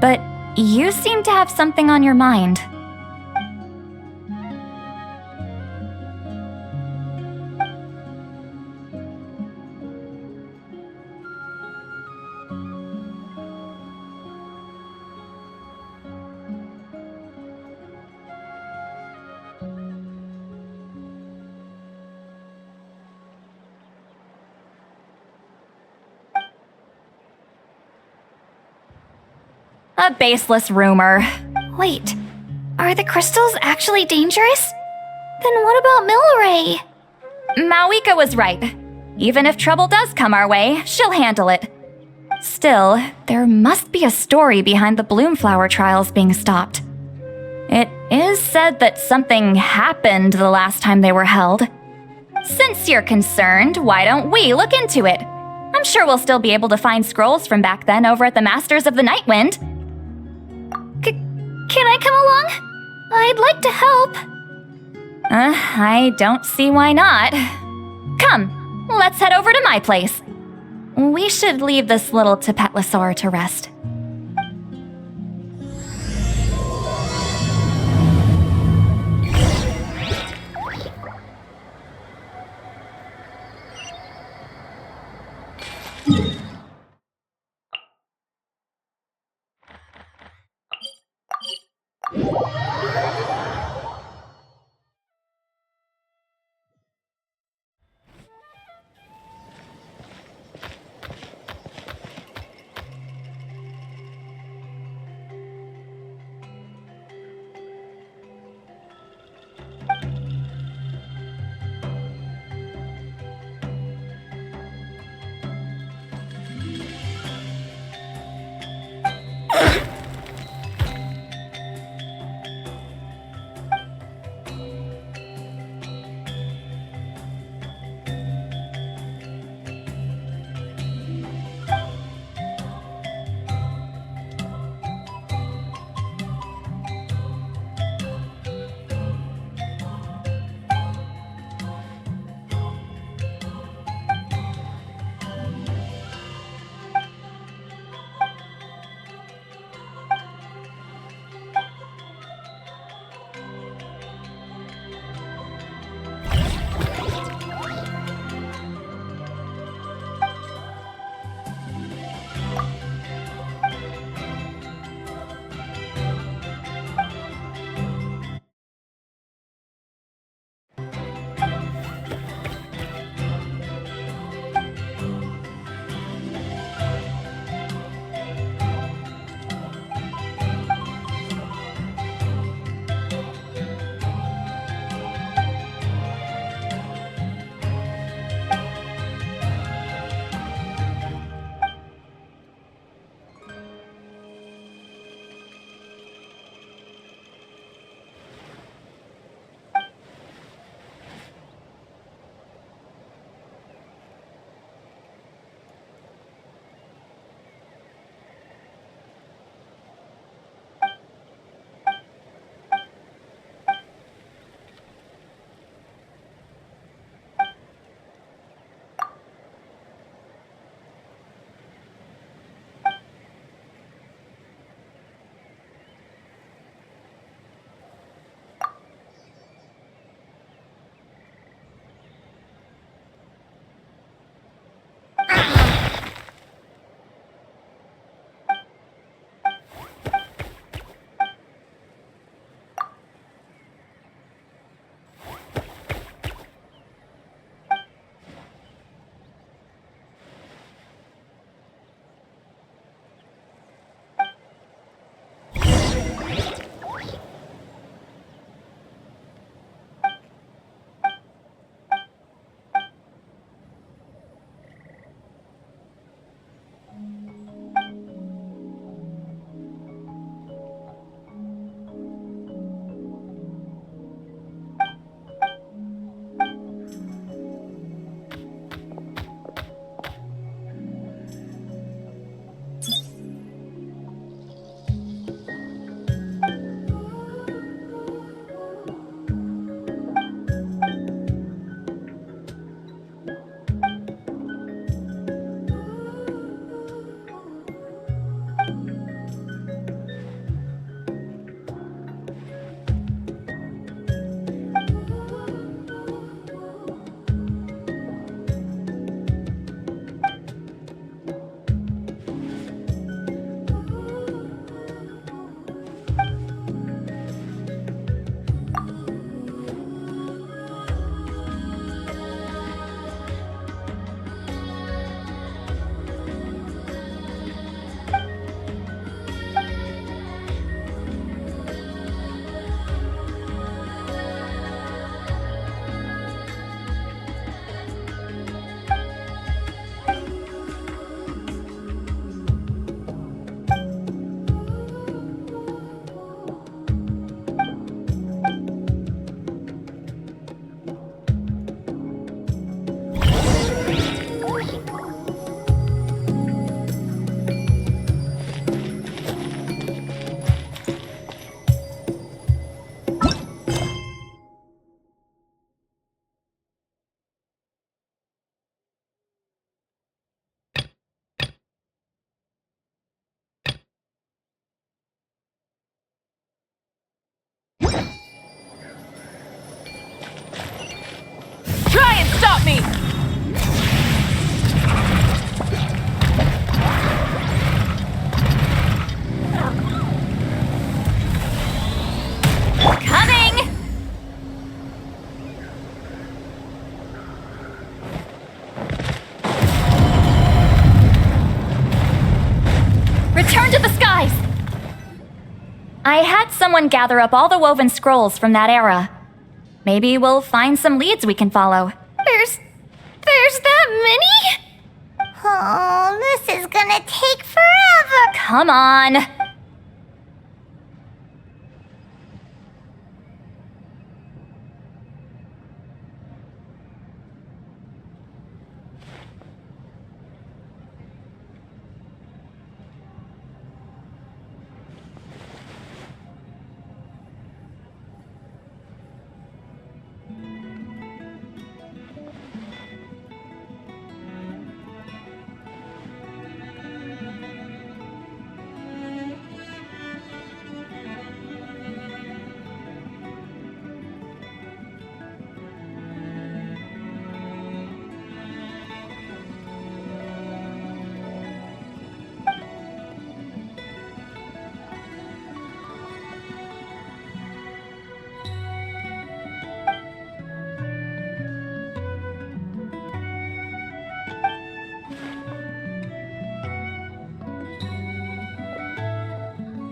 But you seem to have something on your mind. A baseless rumor. Wait, are the crystals actually dangerous? Then what about Milray? Mawika was right. Even if trouble does come our way, she'll handle it. Still, there must be a story behind the Bloomflower trials being stopped. It is said that something happened the last time they were held. Since you're concerned, why don't we look into it? I'm sure we'll still be able to find scrolls from back then over at the Masters of the Nightwind. Can I come along? I'd like to help. I don't see why not. Come, let's head over to my place. We should leave this little Tapetlosaur to rest. Try and stop me! Coming! Return to the skies! I had someone gather up all the woven scrolls from that era. Maybe we'll find some leads we can follow. There's that many? Oh, this is gonna take forever. Come on!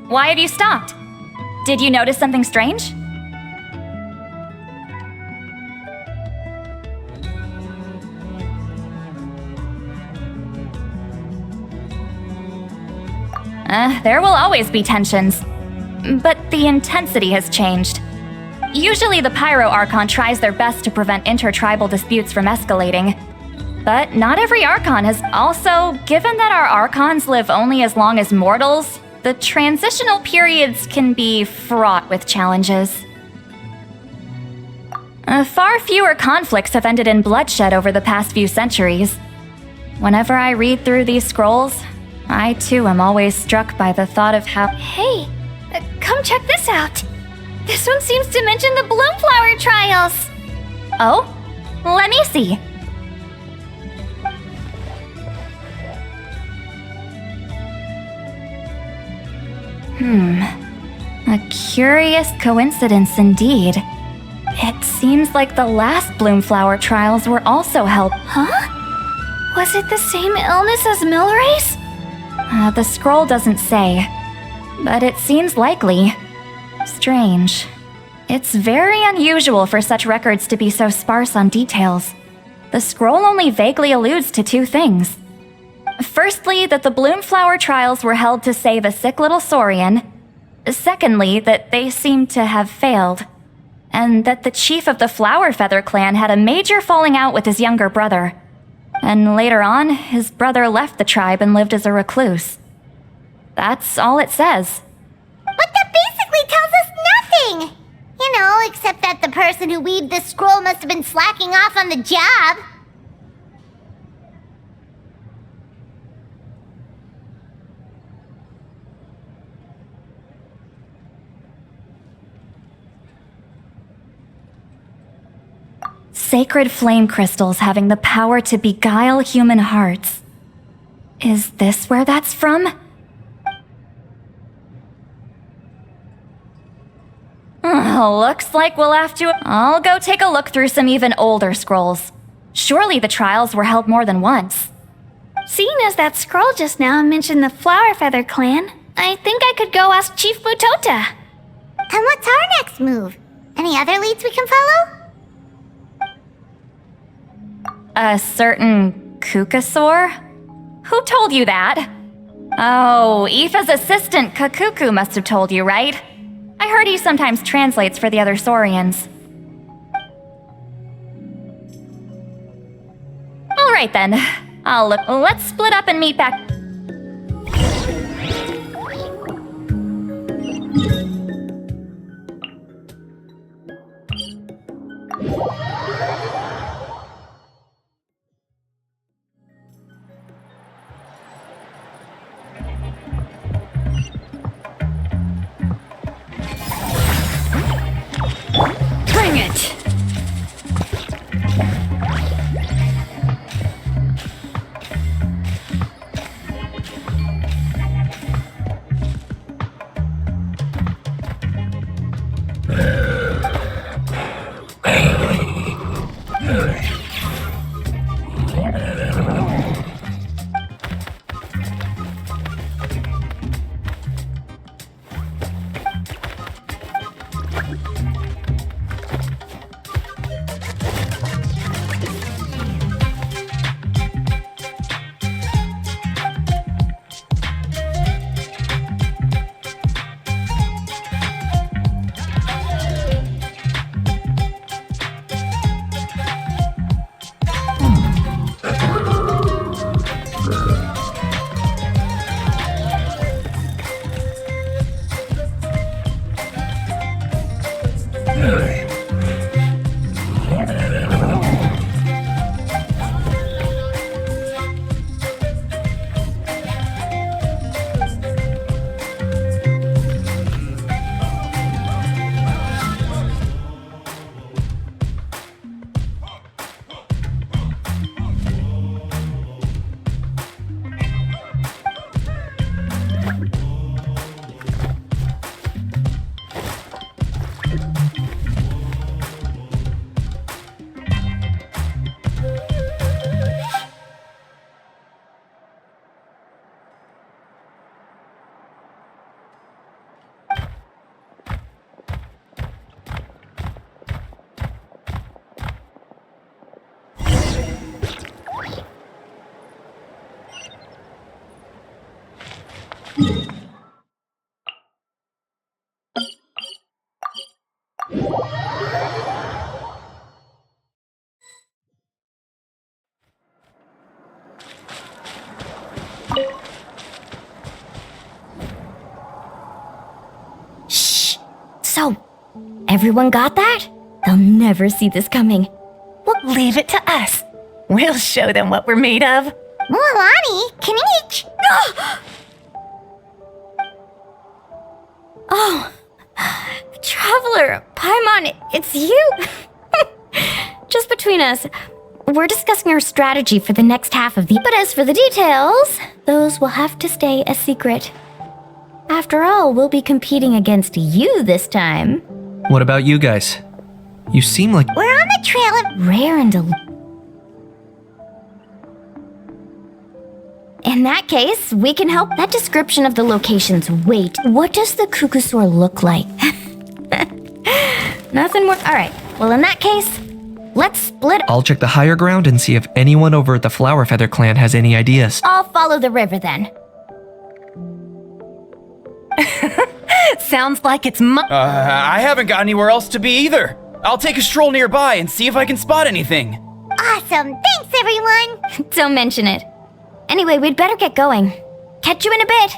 Why have you stopped? Did you notice something strange? There will always be tensions. But the intensity has changed. Usually the Pyro Archon tries their best to prevent intertribal disputes from escalating. But not every Archon has also, given that our Archons live only as long as mortals, the transitional periods can be fraught with challenges. Far fewer conflicts have ended in bloodshed over the past few centuries. Whenever I read through these scrolls, I too am always struck by the thought of how— Hey, come check this out. This one seems to mention the Bloomflower trials. Oh? Let me see. A curious coincidence indeed. It seems like the last Bloomflower trials were also held— Huh? Was it the same illness as Milray's? The scroll doesn't say, but it seems likely. Strange. It's very unusual for such records to be so sparse on details. The scroll only vaguely alludes to two things. Firstly, that the Bloomflower trials were held to save a sick little Saurian. Secondly, that they seem to have failed. And that the chief of the Flower Feather clan had a major falling out with his younger brother. And later on, his brother left the tribe and lived as a recluse. That's all it says. But that basically tells us nothing! You know, except that the person who weaved this scroll must have been slacking off on the job. Sacred flame crystals having the power to beguile human hearts. Is this where that's from? Looks like we'll have to... I'll go take a look through some even older scrolls. Surely the trials were held more than once. Seeing as that scroll just now mentioned the Flower Feather clan, I think I could go ask Chief Butota. And what's our next move? Any other leads we can follow? A certain Kukasaur? Who told you that? Oh, Aoife's assistant Kakuku must have told you, right? I heard he sometimes translates for the other Saurians. Alright then. Let's split up and meet back. Bring it! So, everyone got that? They'll never see this coming. Well, leave it to us. We'll show them what we're made of. Mualani, Kinich! Oh, Traveler, Paimon, it's you! Just between us, we're discussing our strategy for the next half of the... But as for the details, those will have to stay a secret. After all, we'll be competing against you this time. What about you guys? You seem like... We're on the trail of... Rare and In that case, we can help. That description of the locations. Wait, what does the Kukusaur look like? Nothing more. Alright, well in that case, let's split. I'll check the higher ground and see if anyone over at the Flower Feather clan has any ideas. I'll follow the river then. Sounds like it's I haven't got anywhere else to be either. I'll take a stroll nearby and see if I can spot anything. Awesome, thanks everyone! Don't mention it. Anyway, we'd better get going. Catch you in a bit.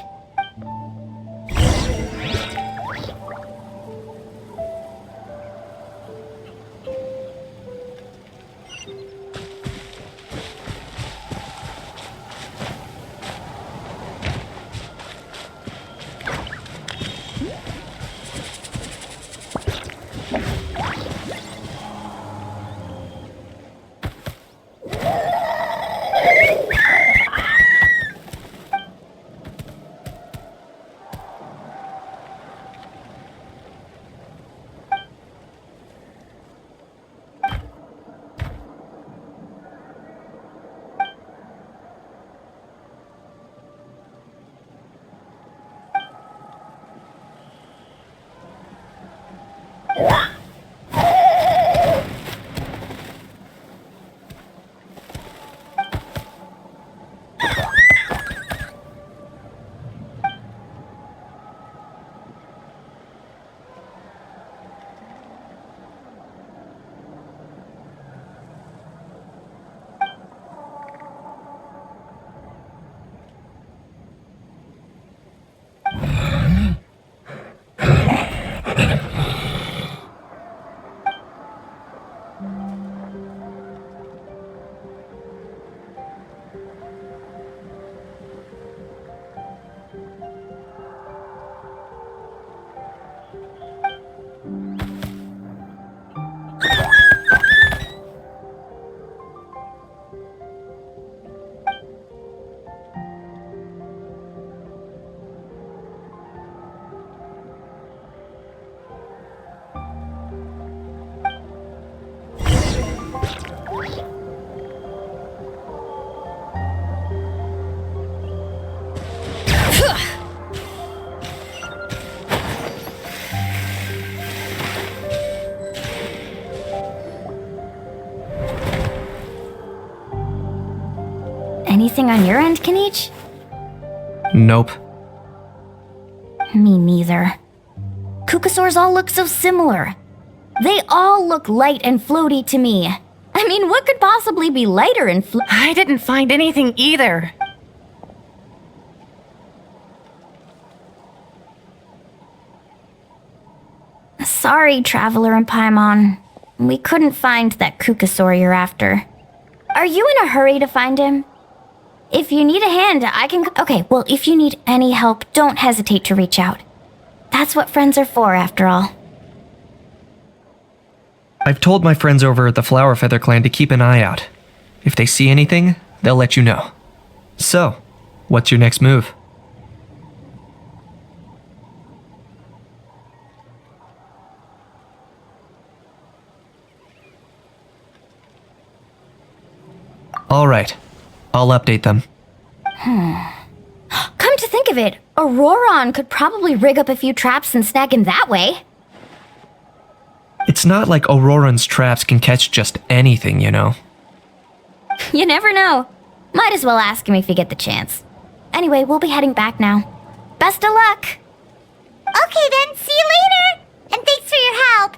anything on your end, Kanich? Nope. Me neither. Kukasaurs all look so similar. They all look light and floaty to me. I mean, what could possibly be lighter and I didn't find anything either. Sorry, Traveler and Paimon. We couldn't find that Kukasaur you're after. Are you in a hurry to find him? If you need a hand, I can... Okay, well, if you need any help, don't hesitate to reach out. That's what friends are for, after all. I've told my friends over at the Flower Feather Clan to keep an eye out. If they see anything, they'll let you know. So, what's your next move? Alright, I'll update them. Come to think of it, Auroron could probably rig up a few traps and snag him that way. It's not like Auroran's traps can catch just anything, you know. You never know. Might as well ask him if you get the chance. Anyway, we'll be heading back now. Best of luck! Okay then, see you later! And thanks for your help!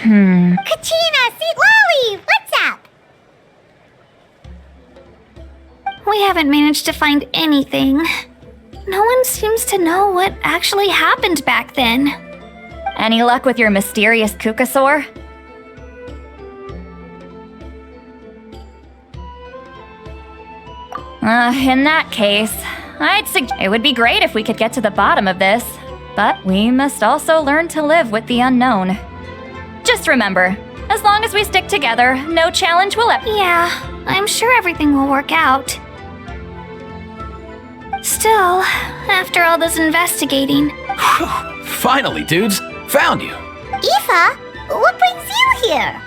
Kachina, Sweet Lolly, what's up? We haven't managed to find anything. No one seems to know what actually happened back then. Any luck with your mysterious Kukasaur? In that case, I'd suggest it would be great if we could get to the bottom of this, but we must also learn to live with the unknown. Just remember, as long as we stick together, no challenge will ever— Yeah, I'm sure everything will work out. Still, after all this investigating... Finally, dudes! Found you! Aoife, what brings you here?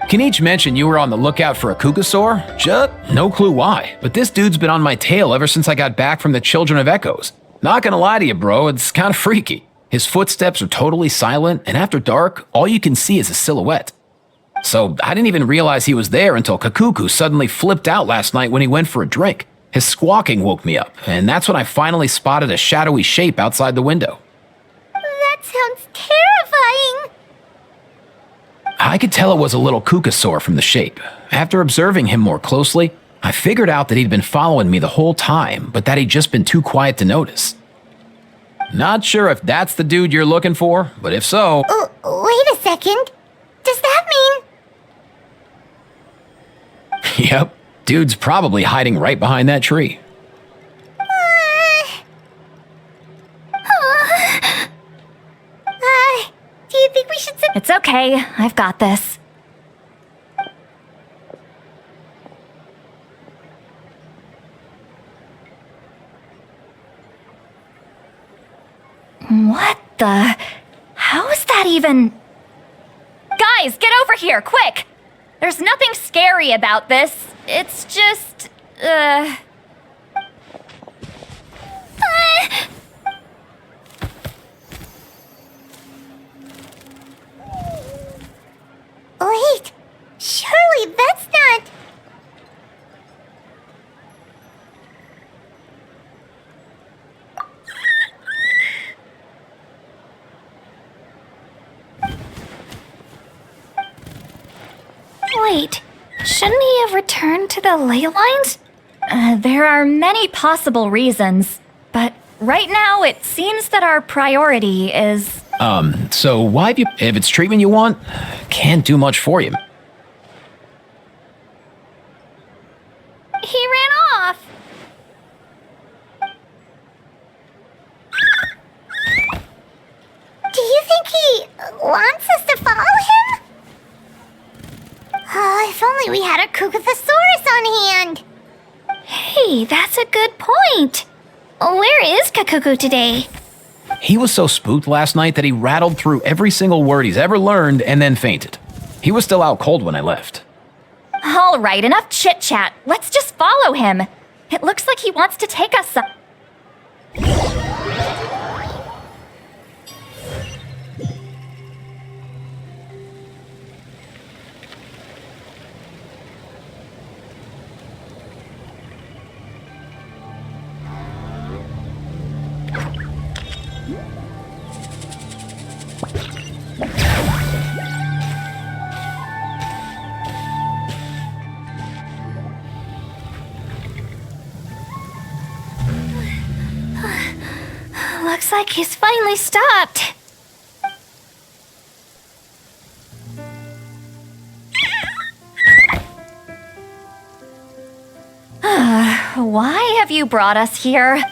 Kanich mentioned you were on the lookout for a Kukasaur? Just no clue why, but this dude's been on my tail ever since I got back from the Children of Echoes. Not gonna lie to you, bro, it's kinda freaky. His footsteps are totally silent, and after dark, all you can see is a silhouette. So I didn't even realize he was there until Kakuku suddenly flipped out last night when he went for a drink. His squawking woke me up, and that's when I finally spotted a shadowy shape outside the window. That sounds terrifying. I could tell it was a little Kukasaur from the shape. After observing him more closely, I figured out that he'd been following me the whole time, but that he'd just been too quiet to notice. Not sure if that's the dude you're looking for, but if so... Wait a second. Does that mean... Yep, dude's probably hiding right behind that tree. Do you think we should... It's okay, I've got this. What the... How is that even... Guys, get over here, quick! There's nothing scary about this. It's just... Wait, surely that's not... Wait, shouldn't he have returned to the ley lines? There are many possible reasons, but right now it seems that our priority is... So why have you... If it's treatment you want, can't do much for you. He ran off. Do you think he wants us to follow him? If only we had a Kukathosaurus on hand. Hey, that's a good point. Where is Kakuku today? He was so spooked last night that he rattled through every single word he's ever learned and then fainted. He was still out cold when I left. All right, enough chit-chat. Let's just follow him. It looks like he wants to take us some... Looks like he's finally stopped. Why have you brought us here?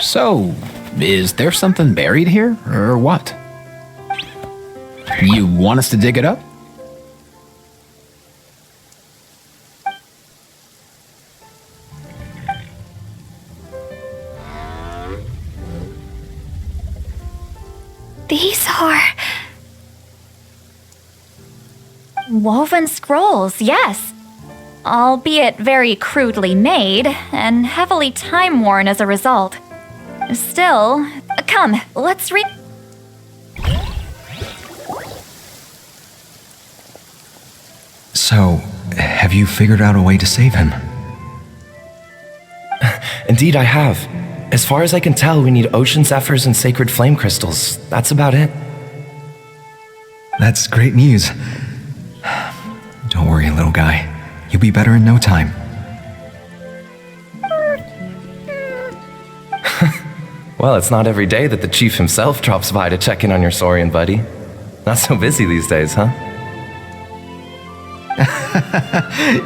So, is there something buried here, or what? You want us to dig it up? These are... Woven scrolls, yes. Albeit very crudely made, and heavily time-worn as a result. Still, come, let's read... So, have you figured out a way to save him? Indeed, I have. As far as I can tell, we need ocean zephyrs and sacred flame crystals. That's about it. That's great news. Don't worry, little guy. You'll be better in no time. Well, it's not every day that the chief himself drops by to check in on your Saurian buddy. Not so busy these days, huh?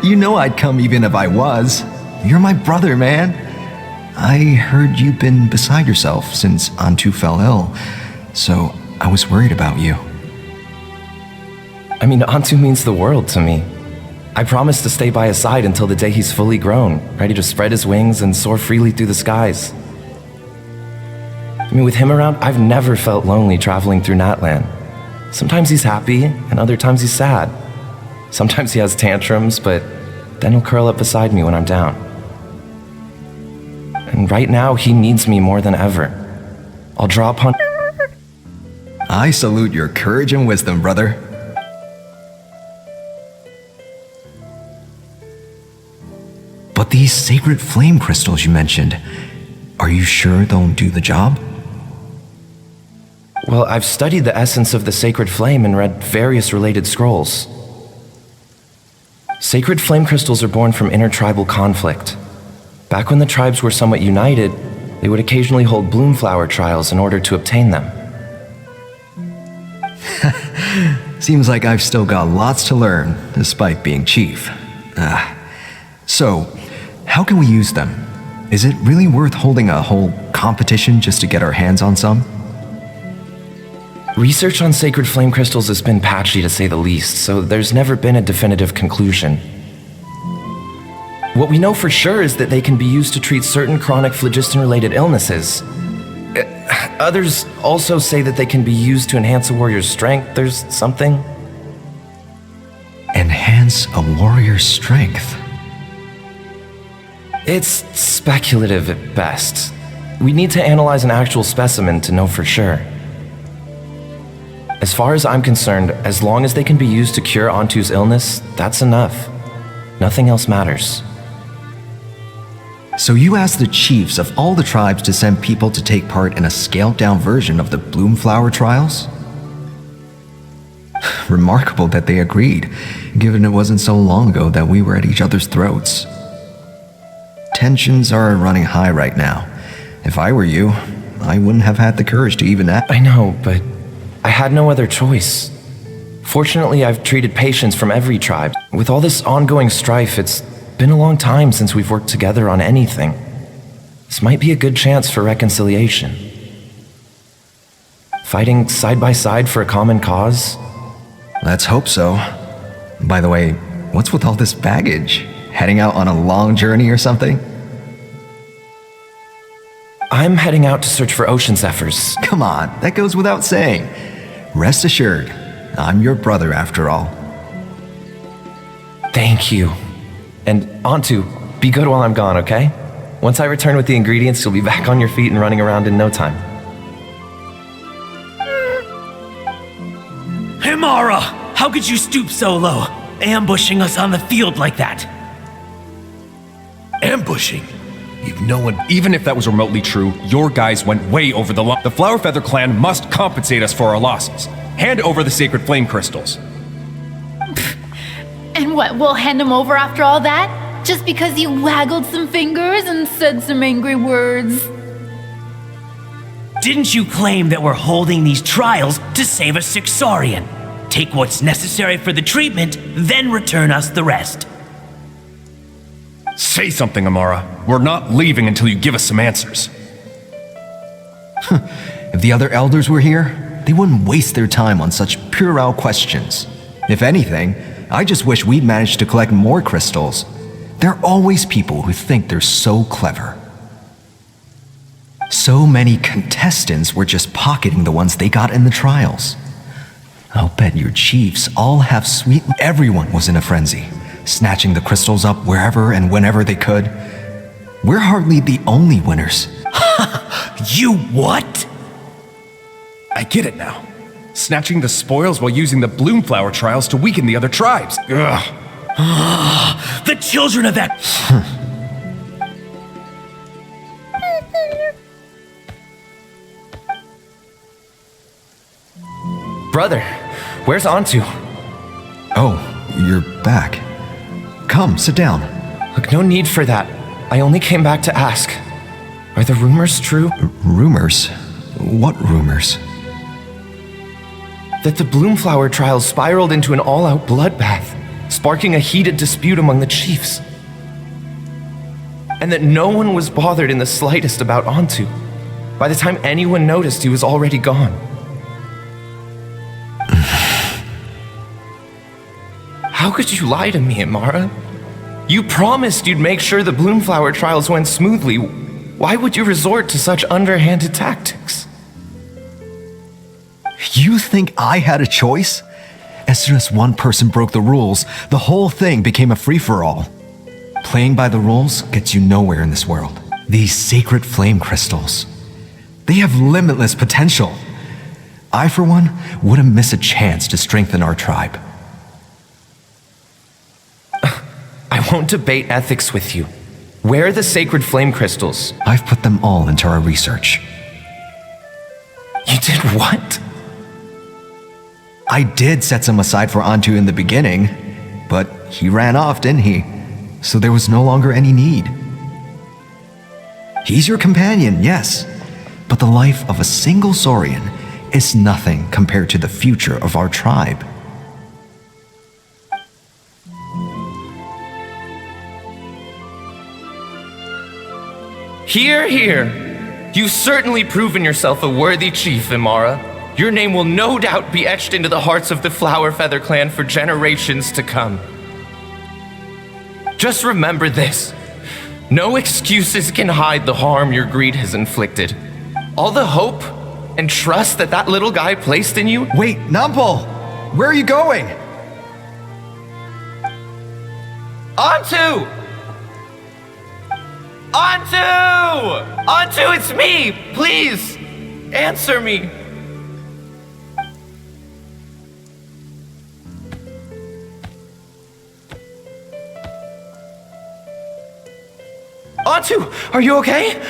You know I'd come even if I was. You're my brother, man. I heard you've been beside yourself since Antu fell ill, so I was worried about you. I mean, Antu means the world to me. I promised to stay by his side until the day he's fully grown, ready to spread his wings and soar freely through the skies. I mean, with him around, I've never felt lonely traveling through Natlan. Sometimes he's happy, and other times he's sad. Sometimes he has tantrums, but then he'll curl up beside me when I'm down. And right now, he needs me more than ever. I'll draw upon... I salute your courage and wisdom, brother. But these sacred flame crystals you mentioned, are you sure they'll do the job? Well, I've studied the essence of the sacred flame and read various related scrolls. Sacred flame crystals are born from intertribal conflict. Back when the tribes were somewhat united, they would occasionally hold bloomflower trials in order to obtain them. Seems like I've still got lots to learn, despite being chief. So, how can we use them? Is it really worth holding a whole competition just to get our hands on some? Research on sacred flame crystals has been patchy to say the least, so there's never been a definitive conclusion. What we know for sure is that they can be used to treat certain chronic phlogiston-related illnesses. Others also say that they can be used to enhance a warrior's strength. There's something. Enhance a warrior's strength? It's speculative at best. We need to analyze an actual specimen to know for sure. As far as I'm concerned, as long as they can be used to cure Antu's illness, that's enough. Nothing else matters. So you asked the chiefs of all the tribes to send people to take part in a scaled-down version of the Bloomflower trials? remarkable that they agreed, given it wasn't so long ago that we were at each other's throats. Tensions are running high right now. If I were you, I wouldn't have had the courage to even act. I know, but I had no other choice. Fortunately, I've treated patients from every tribe. With all this ongoing strife, it's been a long time since we've worked together on anything. This might be a good chance for reconciliation. Fighting side by side for a common cause? Let's hope so. By the way, what's with all this baggage? Heading out on a long journey or something? I'm heading out to search for ocean zephyrs. Come on, that goes without saying. Rest assured, I'm your brother after all. Thank you. And Antu, be good while I'm gone, okay? Once I return with the ingredients, you'll be back on your feet and running around in no time. Himara! How could you stoop so low, ambushing us on the field like that? Ambushing? You've no one. Even if that was remotely true, your guys went way over the line. The Flower Feather clan must compensate us for our losses. Hand over the sacred flame crystals. And what, we'll hand them over after all that? Just because you waggled some fingers and said some angry words? Didn't you claim that we're holding these trials to save a sick Saurian? Take what's necessary for the treatment, then return us the rest. Say something, Amara. We're not leaving until you give us some answers. If the other elders were here, they wouldn't waste their time on such puerile questions. If anything, I just wish we'd managed to collect more crystals. There are always people who think they're so clever. So many contestants were just pocketing the ones they got in the trials. I'll bet your chiefs all have sweet... Everyone was in a frenzy, snatching the crystals up wherever and whenever they could. We're hardly the only winners. You what? I get it now. Snatching the spoils while using the Bloomflower trials to weaken the other tribes. Ugh. The children of that... Brother, where's Antu? Oh, you're back. Come, sit down. Look, no need for that. I only came back to ask. Are the rumors true? Rumors? What rumors? That the Bloomflower trials spiraled into an all-out bloodbath, sparking a heated dispute among the chiefs. And that no one was bothered in the slightest about Antu. By the time anyone noticed, he was already gone. How could you lie to me, Amara? You promised you'd make sure the Bloomflower trials went smoothly. Why would you resort to such underhanded tactics? You think I had a choice? As soon as one person broke the rules, the whole thing became a free-for-all. Playing by the rules gets you nowhere in this world. These sacred flame crystals, they have limitless potential. I, for one, wouldn't miss a chance to strengthen our tribe. I won't debate ethics with you. Where are the sacred flame crystals? I've put them all into our research. You did what? I did set some aside for Antu in the beginning, but he ran off, didn't he? So there was no longer any need. He's your companion, yes, but the life of a single Saurian is nothing compared to the future of our tribe. Hear, hear. You've certainly proven yourself a worthy chief, Imara. Your name will no doubt be etched into the hearts of the Flower Feather clan for generations to come. Just remember this. No excuses can hide the harm your greed has inflicted. All the hope and trust that little guy placed in you... Wait, Nampal! Where are you going? Antu! Antu! Antu, it's me! Please, answer me. Antu, are you okay?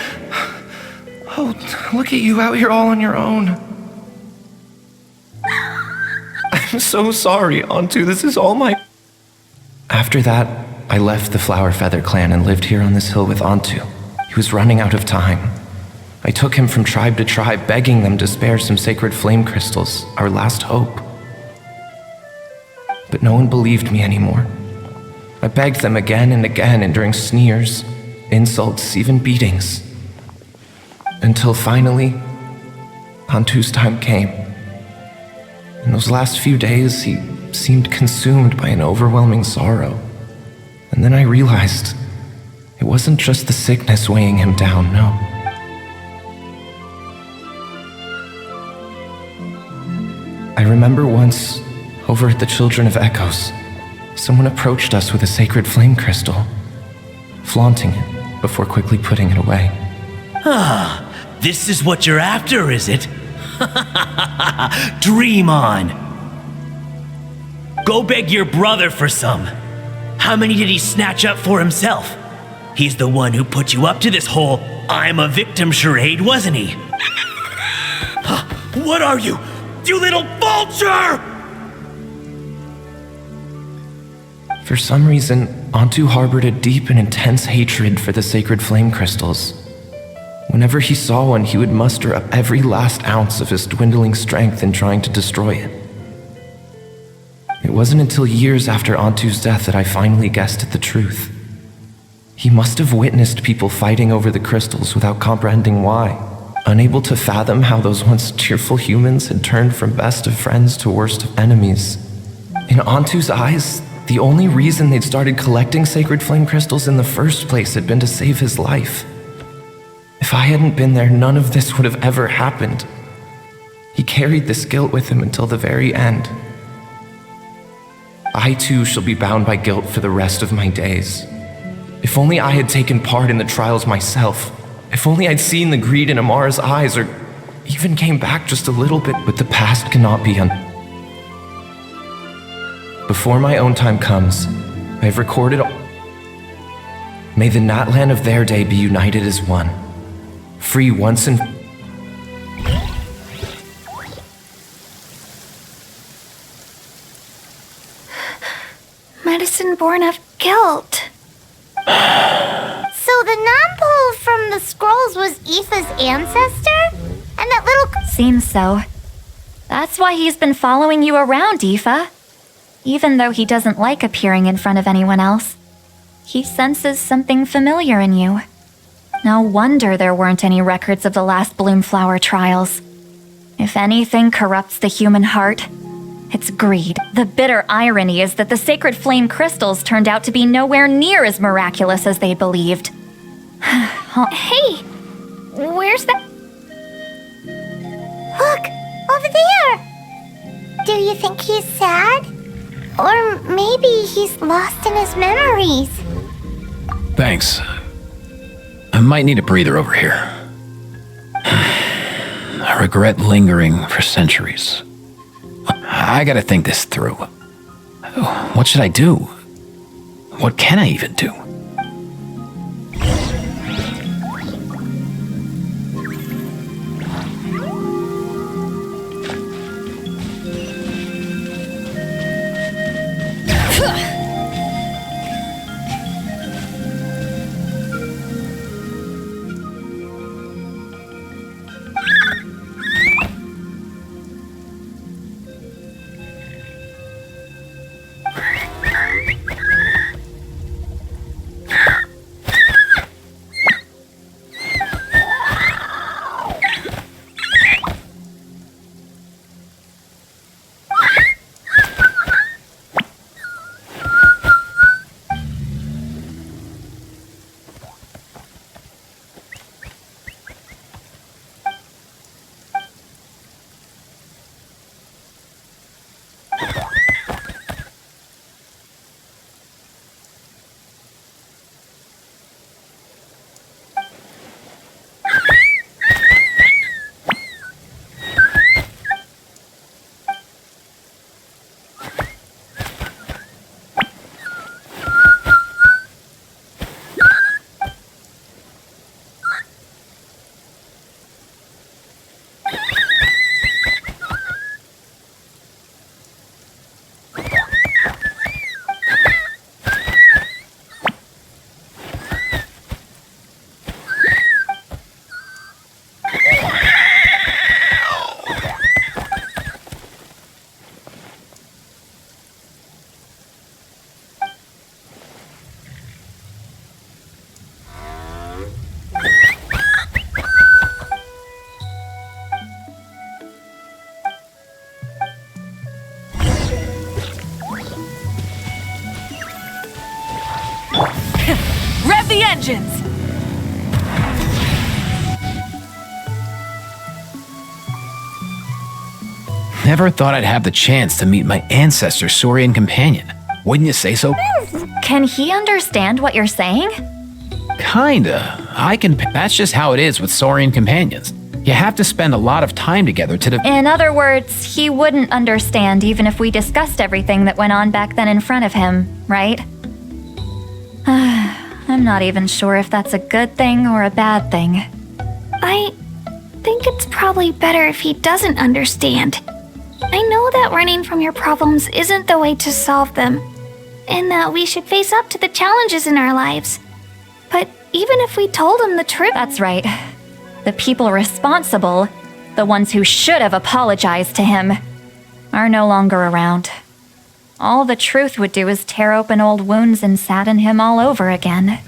Oh, look at you out here all on your own. I'm so sorry, Antu. This is all my... After that, I left the Flower Feather clan and lived here on this hill with Antu. He was running out of time. I took him from tribe to tribe, begging them to spare some sacred flame crystals, our last hope. But no one believed me anymore. I begged them again and again, enduring sneers, insults, even beatings. Until finally, Antu's time came. In those last few days, he seemed consumed by an overwhelming sorrow. And then I realized it wasn't just the sickness weighing him down, no. I remember once, over at the Children of Echoes, someone approached us with a sacred flame crystal, flaunting it before quickly putting it away. Ah, this is what you're after, is it? Dream on. Go beg your brother for some. How many did he snatch up for himself? He's the one who put you up to this whole I'm a victim charade, wasn't he? What are you, you little vulture? For some reason, Antu harbored a deep and intense hatred for the sacred flame crystals. Whenever he saw one, he would muster up every last ounce of his dwindling strength in trying to destroy it. It wasn't until years after Antu's death that I finally guessed at the truth. He must have witnessed people fighting over the crystals without comprehending why, unable to fathom how those once cheerful humans had turned from best of friends to worst of enemies. In Antu's eyes, the only reason they'd started collecting sacred flame crystals in the first place had been to save his life. If I hadn't been there, none of this would have ever happened. He carried this guilt with him until the very end. I too shall be bound by guilt for the rest of my days. If only I had taken part in the trials myself. If only I'd seen the greed in Amara's eyes, or even came back just a little bit. But the past cannot be Before my own time comes, I have recorded. May the Natlan of their day be united as one, free once and. Medicine born of guilt. So the non-pole from the scrolls was Aoife's ancestor? And that little... Seems so. That's why he's been following you around, Aoife. Even though he doesn't like appearing in front of anyone else, he senses something familiar in you. No wonder there weren't any records of the last Bloomflower trials. If anything corrupts the human heart, it's greed. The bitter irony is that the sacred flame crystals turned out to be nowhere near as miraculous as they believed. Hey! Where's that? Look! Over there! Do you think he's sad? Or maybe he's lost in his memories? Thanks. I might need a breather over here. I regret lingering for centuries. I gotta think this through. What should I do? What can I even do? questions. Never thought I'd have the chance to meet my ancestor Saurian companion. Wouldn't you say so? Can he understand what you're saying? Kinda. That's just how it is with Saurian companions. You have to spend a lot of time together to In other words, he wouldn't understand even if we discussed everything that went on back then in front of him, right? I'm not even sure if that's a good thing or a bad thing. I think it's probably better if he doesn't understand. I know that running from your problems isn't the way to solve them, and that we should face up to the challenges in our lives. But even if we told him the truth... That's right. The people responsible, the ones who should have apologized to him, are no longer around. All the truth would do is tear open old wounds and sadden him all over again.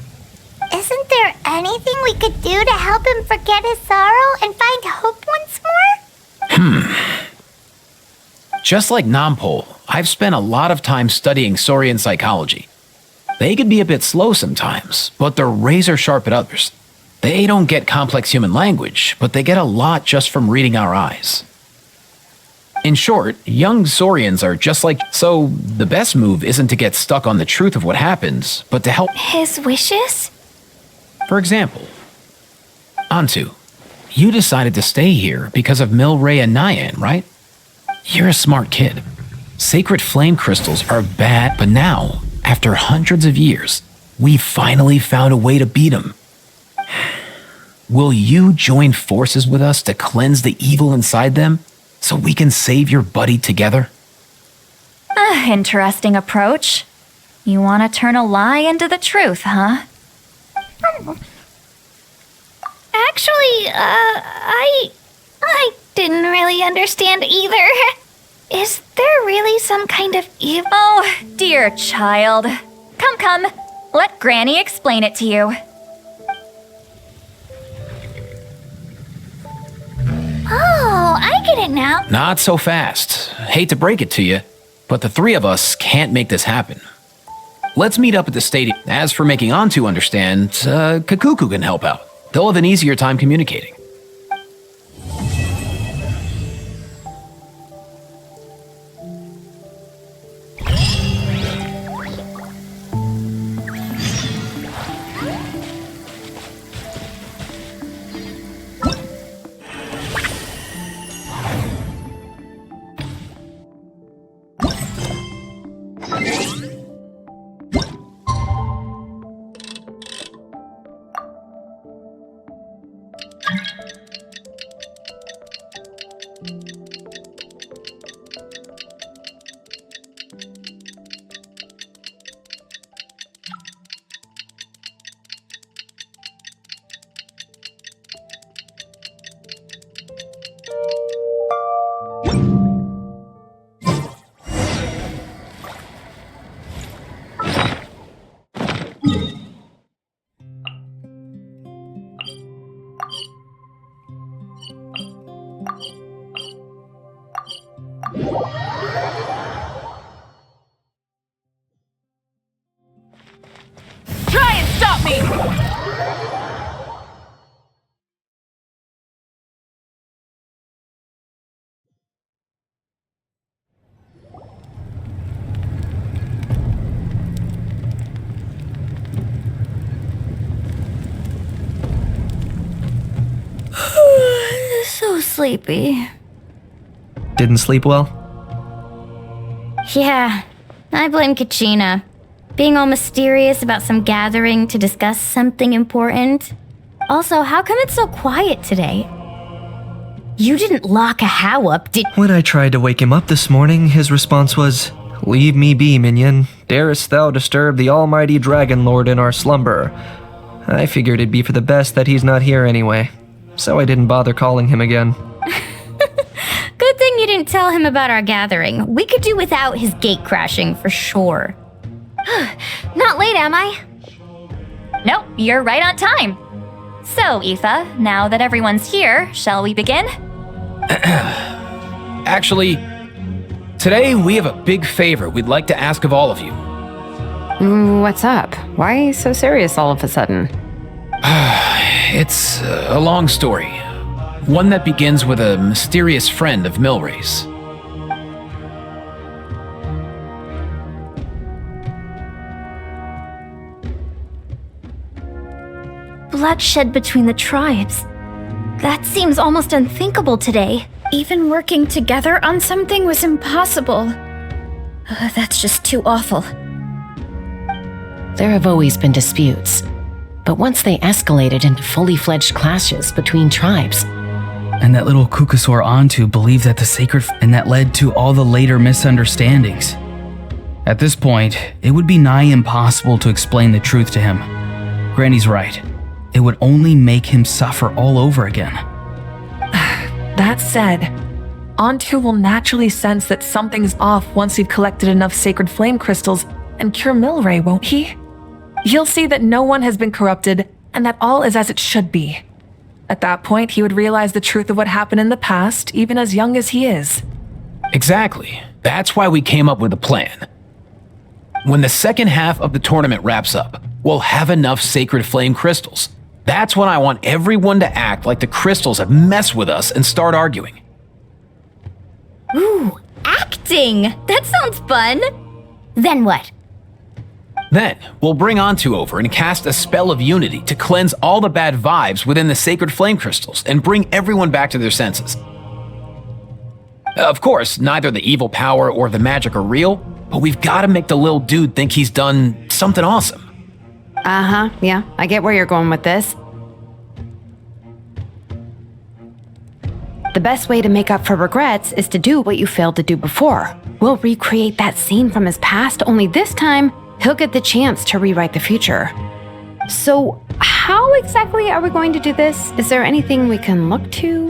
Isn't there anything we could do to help him forget his sorrow and find hope once more? Just like Nampol, I've spent a lot of time studying Saurian psychology. They can be a bit slow sometimes, but they're razor sharp at others. They don't get complex human language, but they get a lot just from reading our eyes. In short, young Saurians are just like... So, the best move isn't to get stuck on the truth of what happens, but to help... His wishes? For example, Antu, you decided to stay here because of Milray and Nyan, right? You're a smart kid. Sacred flame crystals are bad, but now, after hundreds of years, we've finally found a way to beat them. Will you join forces with us to cleanse the evil inside them so we can save your buddy together? Interesting approach. You want to turn a lie into the truth, huh? Actually, I didn't really understand either. Is there really some kind of evil? Oh, dear child. Come. Let Granny explain it to you. Oh, I get it now. Not so fast. Hate to break it to you, but the three of us can't make this happen. Let's meet up at the stadium. As for making Antu understand, Kakuku can help out. They'll have an easier time communicating. Try and stop me! So sleepy. Didn't sleep well? Yeah, I blame Kachina. Being all mysterious about some gathering to discuss something important. Also, how come it's so quiet today? You didn't lock a How up, did— When I tried to wake him up this morning, his response was, "Leave me be, minion. Darest thou disturb the almighty Dragon Lord in our slumber?" I figured it'd be for the best that he's not here anyway, so I didn't bother calling him again. Good thing you didn't tell him about our gathering. We could do without his gate crashing for sure. Not late, am I? Nope, you're right on time. So, Aoife, now that everyone's here, shall we begin? Actually, today we have a big favor we'd like to ask of all of you. What's up? Why so serious all of a sudden? It's a long story. One that begins with a mysterious friend of Milray's. Bloodshed between the tribes. That seems almost unthinkable today. Even working together on something was impossible. That's just too awful. There have always been disputes, but once they escalated into fully fledged clashes between tribes. And that little Kukasaur Antu believed that the sacred and that led to all the later misunderstandings. At this point, it would be nigh impossible to explain the truth to him. Granny's right. It would only make him suffer all over again. That said, Antu will naturally sense that something's off once we've collected enough sacred flame crystals and cure Milray, won't he? He'll see that no one has been corrupted and that all is as it should be. At that point, he would realize the truth of what happened in the past, even as young as he is. Exactly. That's why we came up with a plan. When the second half of the tournament wraps up, we'll have enough sacred flame crystals. That's when I want everyone to act like the crystals have messed with us and start arguing. Ooh, acting! That sounds fun! Then what? Then, we'll bring Antu over and cast a spell of unity to cleanse all the bad vibes within the sacred flame crystals and bring everyone back to their senses. Of course, neither the evil power or the magic are real, but we've got to make the little dude think he's done something awesome. Uh-huh, yeah, I get where you're going with this. The best way to make up for regrets is to do what you failed to do before. We'll recreate that scene from his past, only this time, he'll get the chance to rewrite the future. So, how exactly are we going to do this? Is there anything we can look to?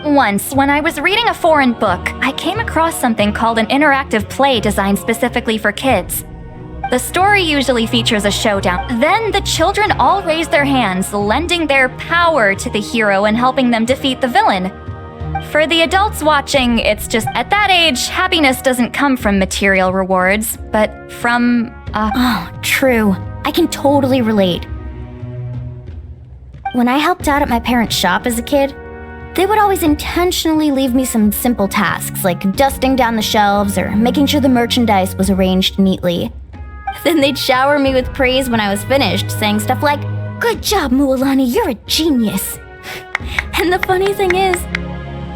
Once, when I was reading a foreign book, I came across something called an interactive play designed specifically for kids. The story usually features a showdown. Then the children all raise their hands, lending their power to the hero and helping them defeat the villain. For the adults watching, it's just at that age, happiness doesn't come from material rewards, but from Oh, true. I can totally relate. When I helped out at my parents' shop as a kid, they would always intentionally leave me some simple tasks like dusting down the shelves or making sure the merchandise was arranged neatly. Then they'd shower me with praise when I was finished, saying stuff like, "Good job, Mualani, you're a genius." And the funny thing is,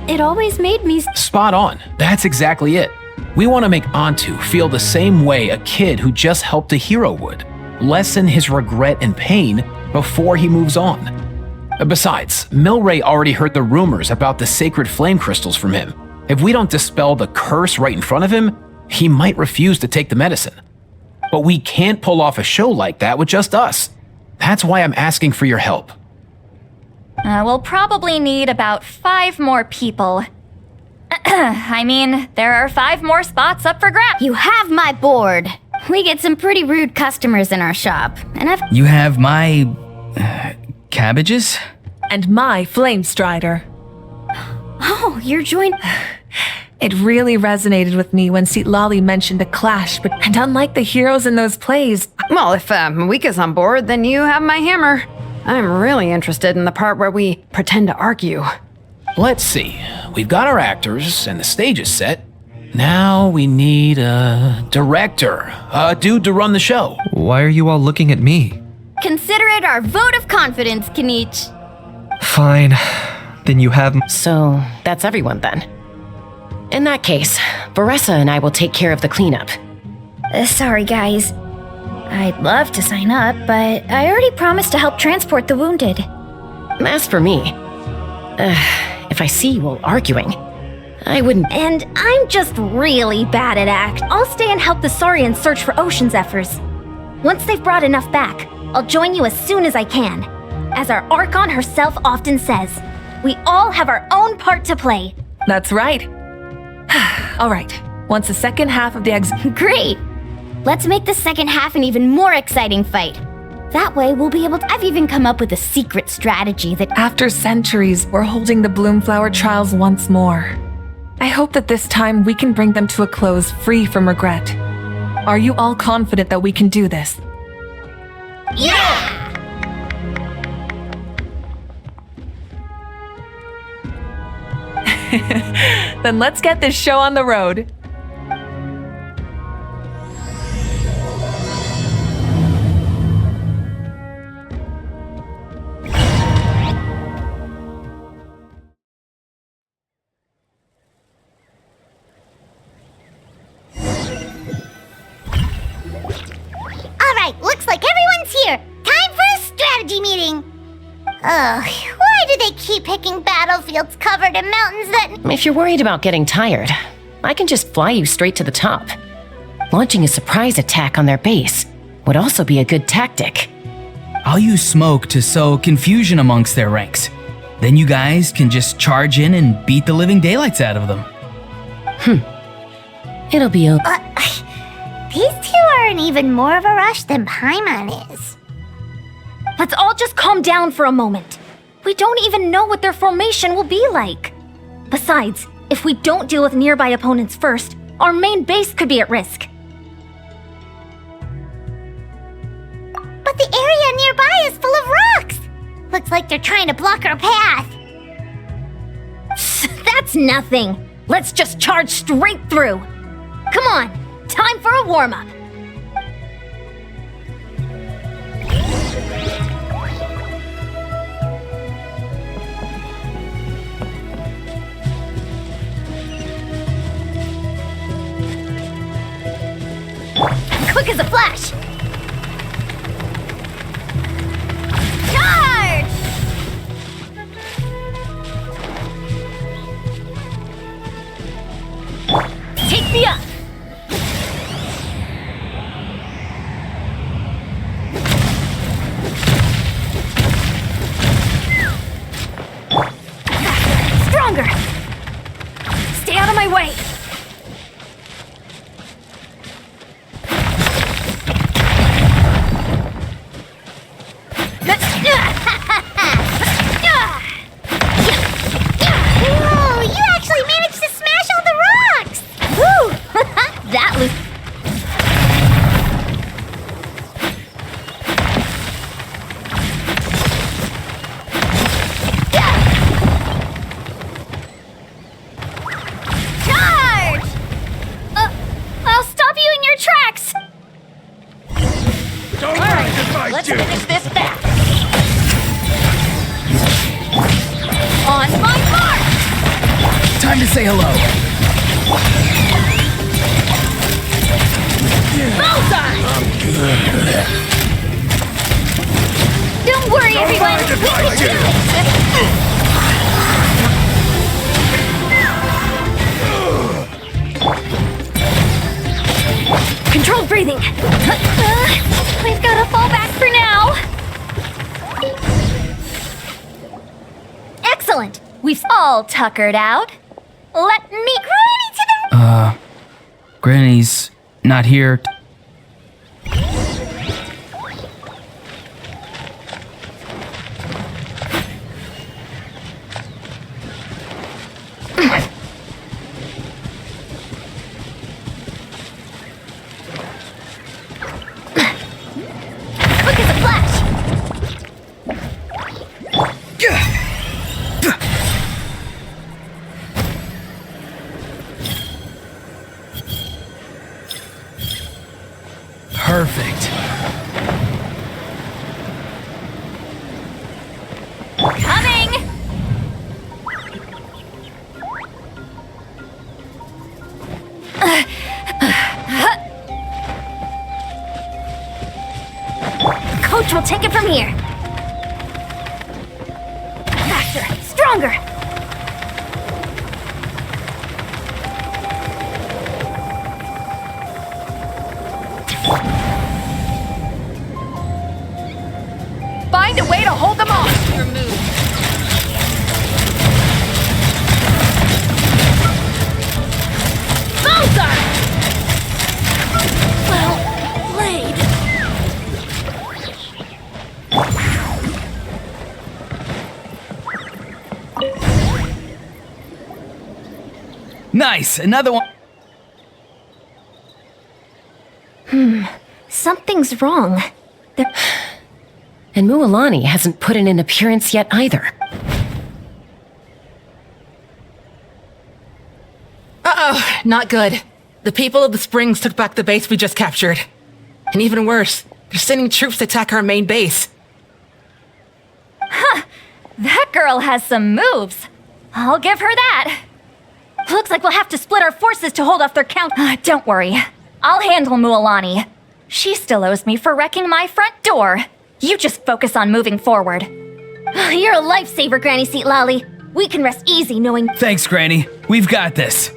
it always made me Spot on. That's exactly it. We want to make Antu feel the same way a kid who just helped a hero would. Lessen his regret and pain before he moves on. Besides, Milray already heard the rumors about the sacred flame crystals from him. If we don't dispel the curse right in front of him, he might refuse to take the medicine. But we can't pull off a show like that with just us. That's why I'm asking for your help. we'll probably need about 5 more people. I mean, there are 5 more spots up for grabs. You have my board. We get some pretty rude customers in our shop, and I've... You have my... cabbages? And my flame strider. Oh, you're joined... It really resonated with me when Sitlali mentioned a clash, and unlike the heroes in those plays... Well, if Mawika's on board, then you have my hammer. I'm really interested in the part where we pretend to argue. Let's see. We've got our actors and the stage is set. Now we need a director, a dude to run the show. Why are you all looking at me? Consider it our vote of confidence, Kanich. Fine. Then you have... So, that's everyone then. In that case, Varessa and I will take care of the cleanup. Sorry, guys. I'd love to sign up, but I already promised to help transport the wounded. As for me, if I see you all arguing, I wouldn't... And I'm just really bad at act. I'll stay and help the Saurians search for Ocean Zephyrs. Once they've brought enough back, I'll join you as soon as I can. As our Archon herself often says, we all have our own part to play. That's right. All right, once the second half of the Great! Let's make the second half an even more exciting fight. That way we'll be able to... I've even come up with a secret strategy that... After centuries, we're holding the Bloomflower trials once more. I hope that this time we can bring them to a close free from regret. Are you all confident that we can do this? Yeah! Then let's get this show on the road. Alright, looks like everyone's here. Time for a strategy meeting. Ugh, why do they keep picking battlefields covered in mountains that... If you're worried about getting tired, I can just fly you straight to the top. Launching a surprise attack on their base would also be a good tactic. I'll use smoke to sow confusion amongst their ranks. Then you guys can just charge in and beat the living daylights out of them. It'll be These two are in even more of a rush than Paimon is. Let's all just calm down for a moment. We don't even know what their formation will be like. Besides, if we don't deal with nearby opponents first, our main base could be at risk. But the area nearby is full of rocks. Looks like they're trying to block our path. That's nothing. Let's just charge straight through. Come on, time for a warm-up. Quick as a flash. Charge! Take me up. Stronger. Stay out of my way. Whoa, you actually managed to smash all the rocks! Woo! That was... Charge! I'll stop you in your tracks! Don't mind if I Let's do. finish this fast! On my mark! Time to say hello. Bullseye! Don't worry, everyone! We can do it! Controlled breathing! We've got to fall back for now! Excellent! We've all tuckered out. Let me... Granny to the... Granny's not here. Quick as a flash! Perfect. Coming! Coach will take it from here. Faster, stronger. Find a way to hold them off. Your move. Bullseye! Well played. Nice, another one. Something's wrong. And Mualani hasn't put in an appearance yet either. not good. The people of the Springs took back the base we just captured. And even worse, they're sending troops to attack our main base. Huh. That girl has some moves. I'll give her that. Looks like we'll have to split our forces to hold off their count. Don't worry. I'll handle Mualani. She still owes me for wrecking my front door. You just focus on moving forward. You're a lifesaver, Granny Seat Lolly. We can rest easy knowing— Thanks, Granny. We've got this.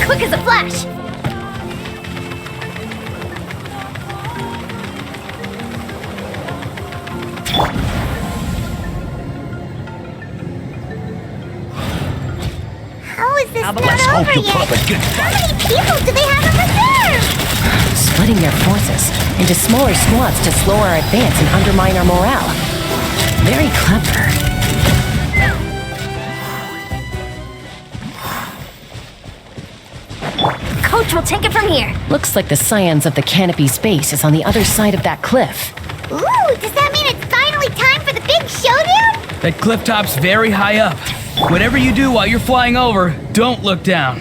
Quick as a flash! How is this not Let's hope over you yet? put up a good How fight. many people do they have in reserve? Splitting their forces into smaller squads to slow our advance and undermine our morale. Very clever. Coach will take it from here. Looks like the Scions of the Canopy's base is on the other side of that cliff. Ooh, does that mean it's finally time for the big showdown? That cliff top's very high up. Whatever you do while you're flying over, don't look down.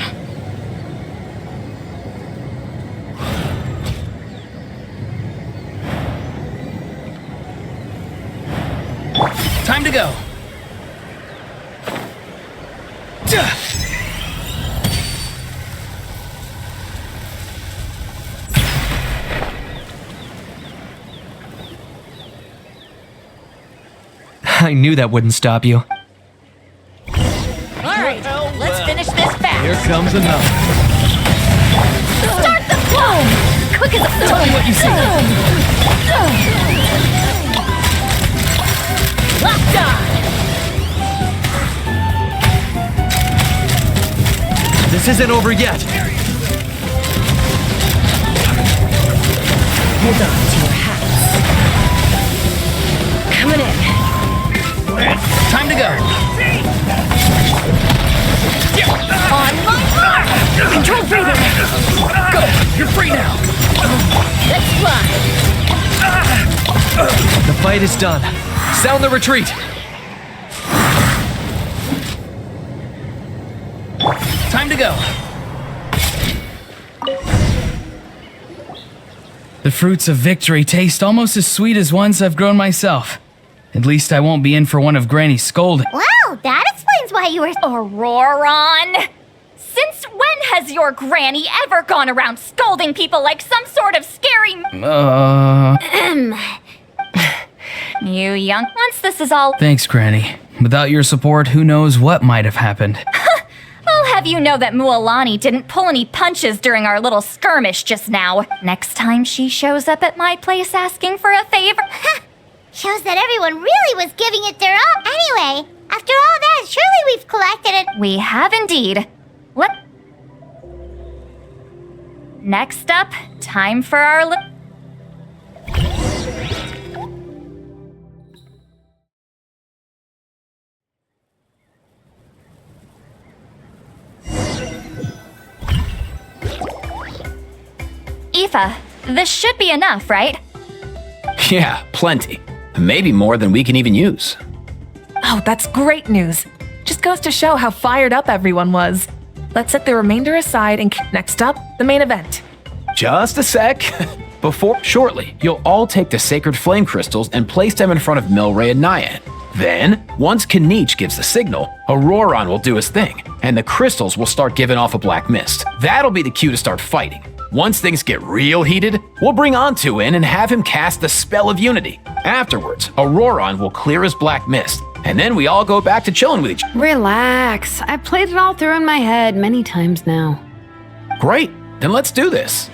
Time to go. I knew that wouldn't stop you. Alright, let's finish this fast. Here comes another. Start the flow! Quick as a Tell me what you see. Locked on! This isn't over yet. Hold on to your hats. Coming in. Time to go. On my mark! Control breathing! Go! You're free now. Let's fly! The fight is done. Sound the retreat. Time to go. The fruits of victory taste almost as sweet as ones I've grown myself. At least I won't be in for one of Granny's scolding. Wow, that explains why you were— Auroron! Since when has your granny ever gone around scolding people like some sort of scary— You young— Once this is all— Thanks, Granny. Without your support, who knows what might have happened. I'll have you know that Mualani didn't pull any punches during our little skirmish just now. Next time she shows up at my place asking for a favor— Shows that everyone really was giving it their all. Anyway, after all that, surely we've collected it. We have indeed. Next up, time for our Aoife, this should be enough, right? Yeah, plenty. Maybe more than we can even use. Oh, that's great news. Just goes to show how fired up everyone was. Let's set the remainder aside and next up, the main event. Just a sec. Shortly, you'll all take the sacred flame crystals and place them in front of Milray and Nyan. Then, once Kanich gives the signal, Auroron will do his thing, and the crystals will start giving off a black mist. That'll be the cue to start fighting. Once things get real heated, we'll bring Antu in and have him cast the spell of unity. Afterwards, Auroron will clear his black mist, and then we all go back to chilling with each other. Relax. I've played it all through in my head many times now. Great, then let's do this.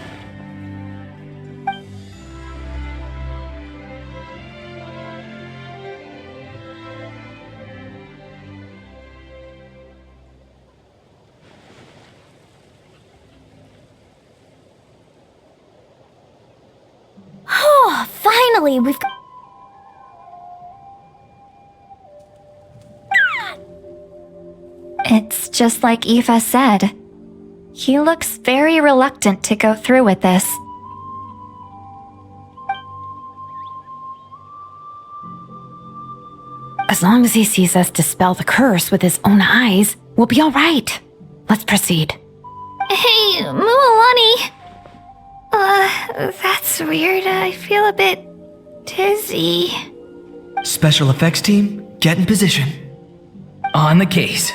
Oh, finally, we've got... It's just like Eva said. He looks very reluctant to go through with this. As long as he sees us dispel the curse with his own eyes, we'll be all right. Let's proceed. Hey, Mualani. That's weird. I feel a bit dizzy. Special effects team, get in position. On the case.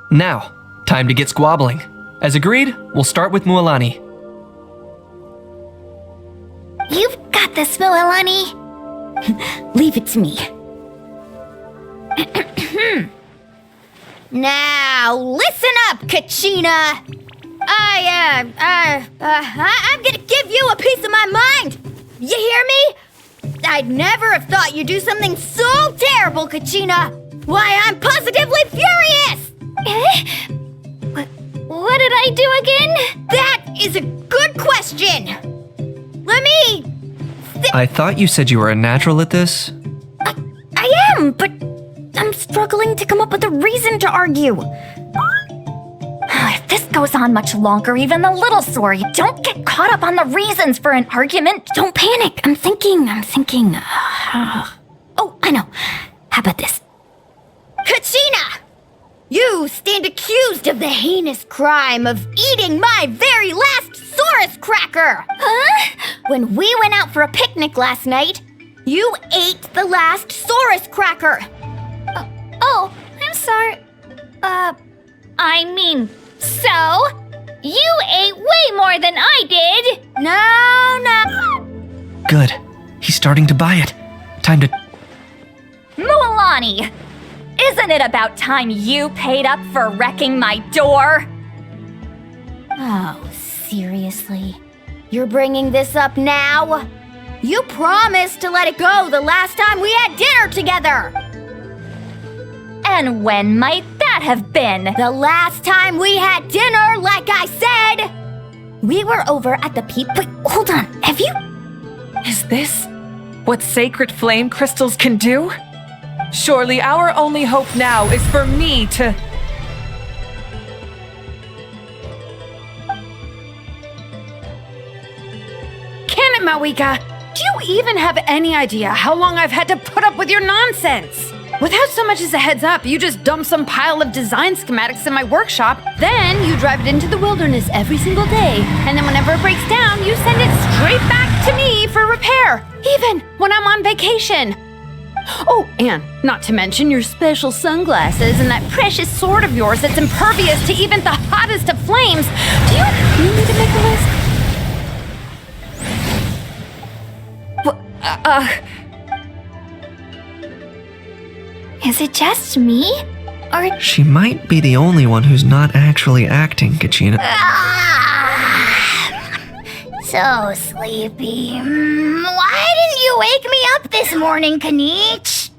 Now, time to get squabbling. As agreed, we'll start with Mualani. You've got this, Mualani. Leave it to me. Now, listen up, Kachina! I'm gonna give you a piece of my mind! You hear me? I'd never have thought you'd do something so terrible, Kachina! Why, I'm positively furious! What did I do again? That is a good question! Let me... I thought you said you were a natural at this. I am, but I'm struggling to come up with a reason to argue. If this goes on much longer, even the little Sori don't get caught up on the reasons for an argument. Don't panic. I'm thinking. Oh, I know. How about this? Kachina! You stand accused of the heinous crime of eating my very last Saurus cracker! Huh? When we went out for a picnic last night, you ate the last Saurus cracker! Oh, I'm sorry. I mean, so? You ate way more than I did! No. Good. He's starting to buy it. Time to... Mualani! Isn't it about time you paid up for wrecking my door? Oh, seriously? You're bringing this up now? You promised to let it go the last time we had dinner together! And when might that have been? The last time we had dinner, like I said! We were over at the Wait, hold on, have you... Is this what sacred flame crystals can do? Surely our only hope now is for me to... Can it, Mawika? Do you even have any idea how long I've had to put up with your nonsense? Without so much as a heads up, you just dump some pile of design schematics in my workshop, then you drive it into the wilderness every single day, and then whenever it breaks down, you send it straight back to me for repair, even when I'm on vacation. Oh, and not to mention your special sunglasses and that precious sword of yours that's impervious to even the hottest of flames. Do you need me to make a list? Is it just me? Or... She might be the only one who's not actually acting, Kachina. So sleepy. Why didn't you wake me up this morning, Kanich?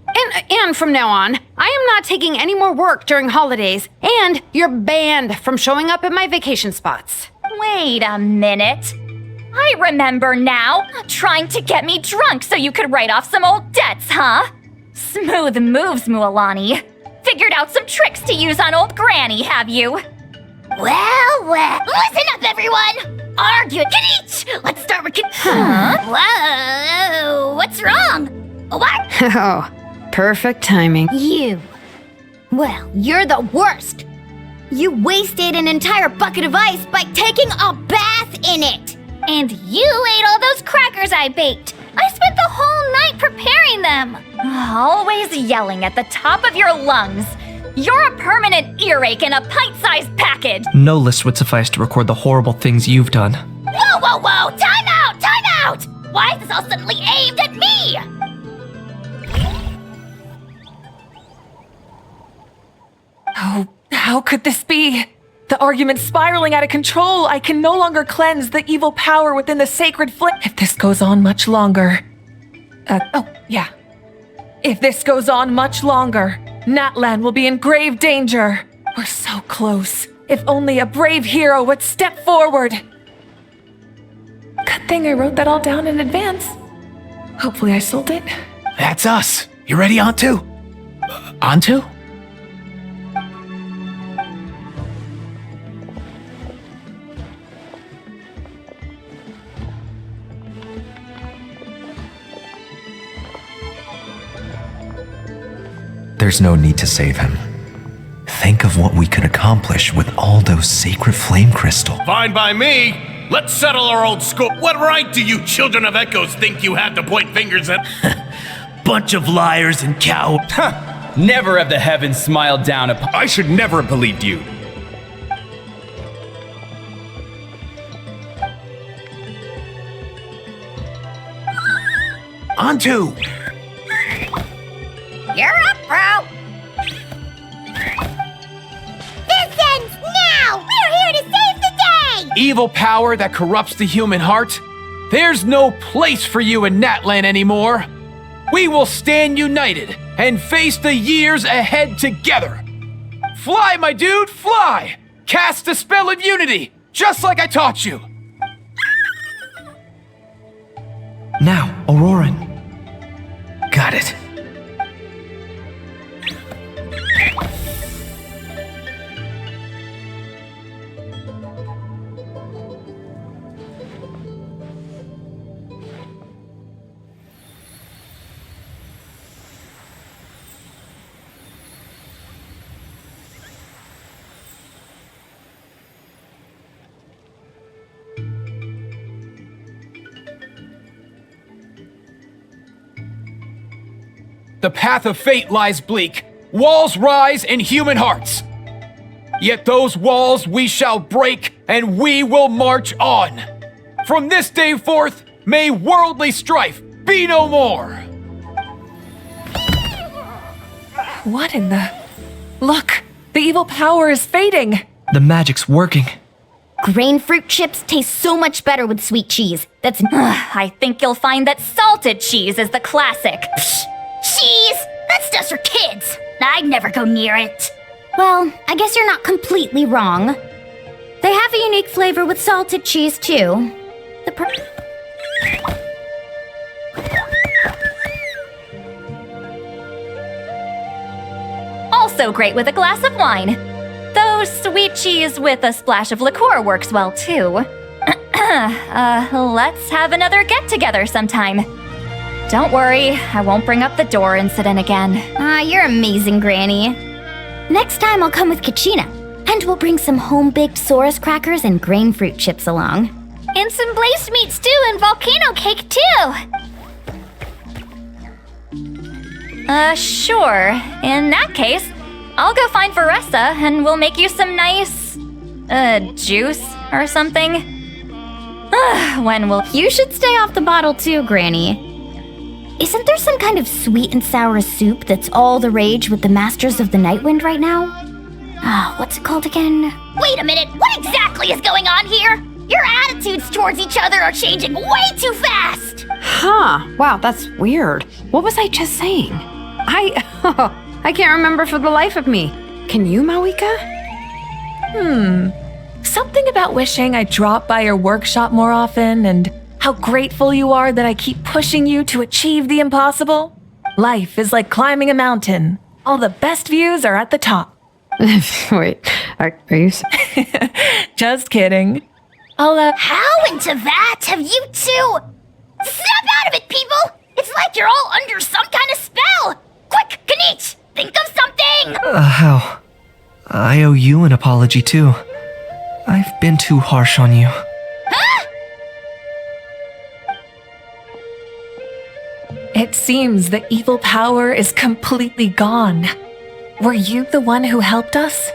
And from now on, I am not taking any more work during holidays, and you're banned from showing up at my vacation spots. Wait a minute. I remember now. Trying to get me drunk so you could write off some old debts, huh? Smooth moves, Mualani. Figured out some tricks to use on old Granny, have you? Well, listen up, everyone! Argue, Kanich! Let's start with Huh? Whoa, what's wrong? What? Oh, perfect timing. You. Well, you're the worst. You wasted an entire bucket of ice by taking a bath in it. And you ate all those crackers I baked. I spent the whole night preparing them. Always yelling at the top of your lungs. You're a permanent earache in a pint-sized package. No list would suffice to record the horrible things you've done. Whoa, whoa, whoa! Time out! Time out! Why is this all suddenly aimed at me? Oh, how could this be? The argument's spiraling out of control. I can no longer cleanse the evil power within the sacred flame. If this goes on much longer... If this goes on much longer, Natlan will be in grave danger. We're so close. If only a brave hero would step forward. Good thing I wrote that all down in advance. Hopefully I sold it. That's us. You ready, Antu? Antu? There's no need to save him. Think of what we could accomplish with all those sacred flame crystal. Fine by me. Let's settle our old score. What right do you children of echoes think you have to point fingers at? Bunch of liars and cowards. Never have the heavens smiled down upon... I should never have believed you. Antu! You're up, bro! This ends now! We're here to save the day! Evil power that corrupts the human heart? There's no place for you in Natlan anymore. We will stand united and face the years ahead together. Fly, my dude, fly! Cast the spell of unity, just like I taught you. Now, Auroran. Got it. The path of fate lies bleak. Walls rise in human hearts. Yet those walls we shall break, and we will march on. From this day forth, may worldly strife be no more. What in the... Look! The evil power is fading! The magic's working. Grain fruit chips taste so much better with sweet cheese. That's... I think you'll find that salted cheese is the classic. Cheese! That stuff's for kids! I'd never go near it. Well, I guess you're not completely wrong. They have a unique flavor with salted cheese, too. Also great with a glass of wine. Though sweet cheese with a splash of liqueur works well, too. Let's have another get-together sometime. Don't worry, I won't bring up the door incident again. You're amazing, Granny. Next time I'll come with Kachina, and we'll bring some home-baked Saurus crackers and grain fruit chips along. And some glazed meat stew and volcano cake, too! Sure. In that case, I'll go find Varessa and we'll make you some nice... juice or something. When will... You should stay off the bottle too, Granny. Isn't there some kind of sweet and sour soup that's all the rage with the Masters of the Nightwind right now? What's it called again? Wait a minute, what exactly is going on here? Your attitudes towards each other are changing way too fast! Huh, wow, that's weird. What was I just saying? I can't remember for the life of me. Can you, Mawika? Something about wishing I dropped by your workshop more often and how grateful you are that I keep pushing you to achieve the impossible. Life is like climbing a mountain. All the best views are at the top. Wait, are you... Just kidding. How into that have you two... Snap out of it, people! It's It's like you're all under some kind of spell! Quick, Kanich! Think of something! How? I owe you an apology too. I've been too harsh on you. It seems the evil power is completely gone. Were you the one who helped us?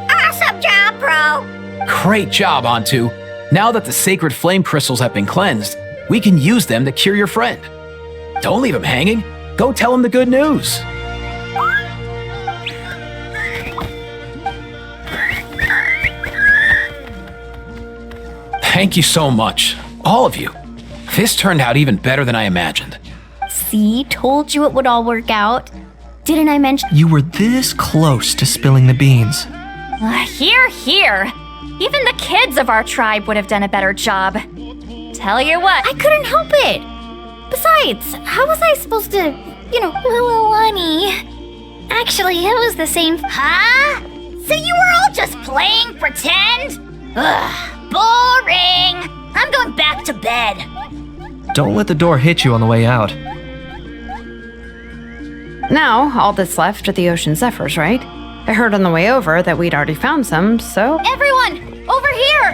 Awesome job, bro! Great job, Antu. Now that the sacred flame crystals have been cleansed, we can use them to cure your friend. Don't leave him hanging. Go tell him the good news. Thank you so much, all of you. This turned out even better than I imagined. See, told you it would all work out. Didn't I mention? You were this close to spilling the beans. Here, here. Even the kids of our tribe would have done a better job. Tell you what, I couldn't help it. Besides, how was I supposed to, Lonnie? Actually, it was the same. Huh? So you were all just playing pretend? Ugh, boring! I'm going back to bed. Don't let the door hit you on the way out. Now, all that's left are the ocean zephyrs, right? I heard on the way over that we'd already found some, so... Everyone, over here!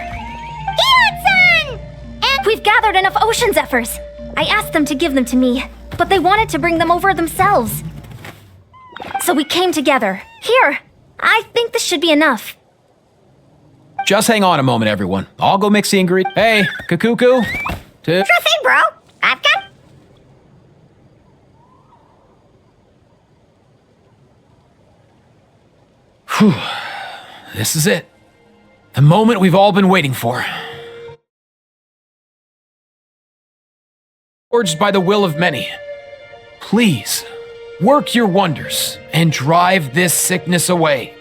Son! And we've gathered enough ocean zephyrs. I asked them to give them to me, but they wanted to bring them over themselves. So we came together. Here, I think this should be enough. Just hang on a moment, everyone. I'll go mix the ingredients. Hey, Kakuku. Sure thing, bro. I've got... Whew. This is it. The moment we've all been waiting for. Forged by the will of many. Please, work your wonders and drive this sickness away.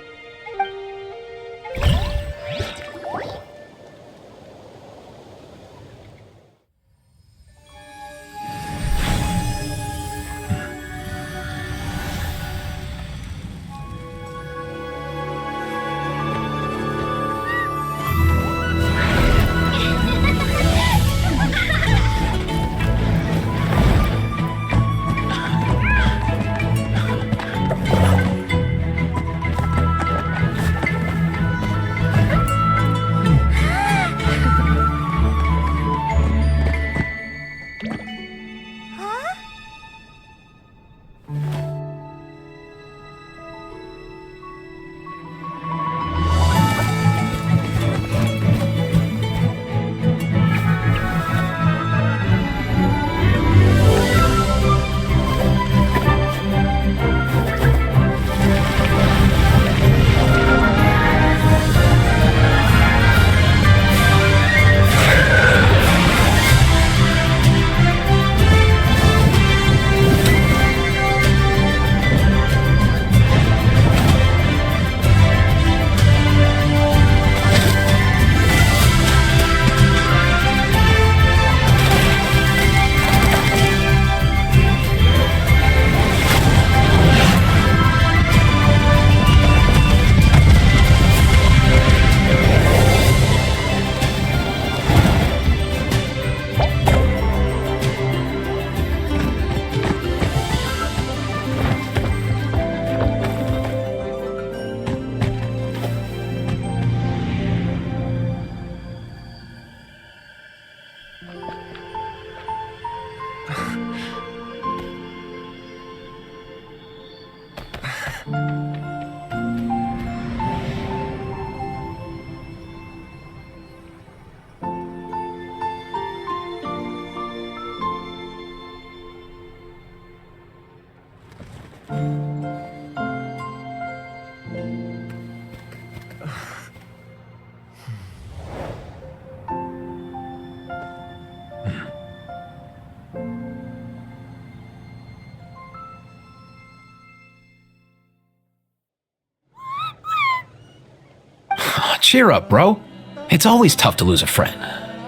Cheer up, bro. It's always tough to lose a friend.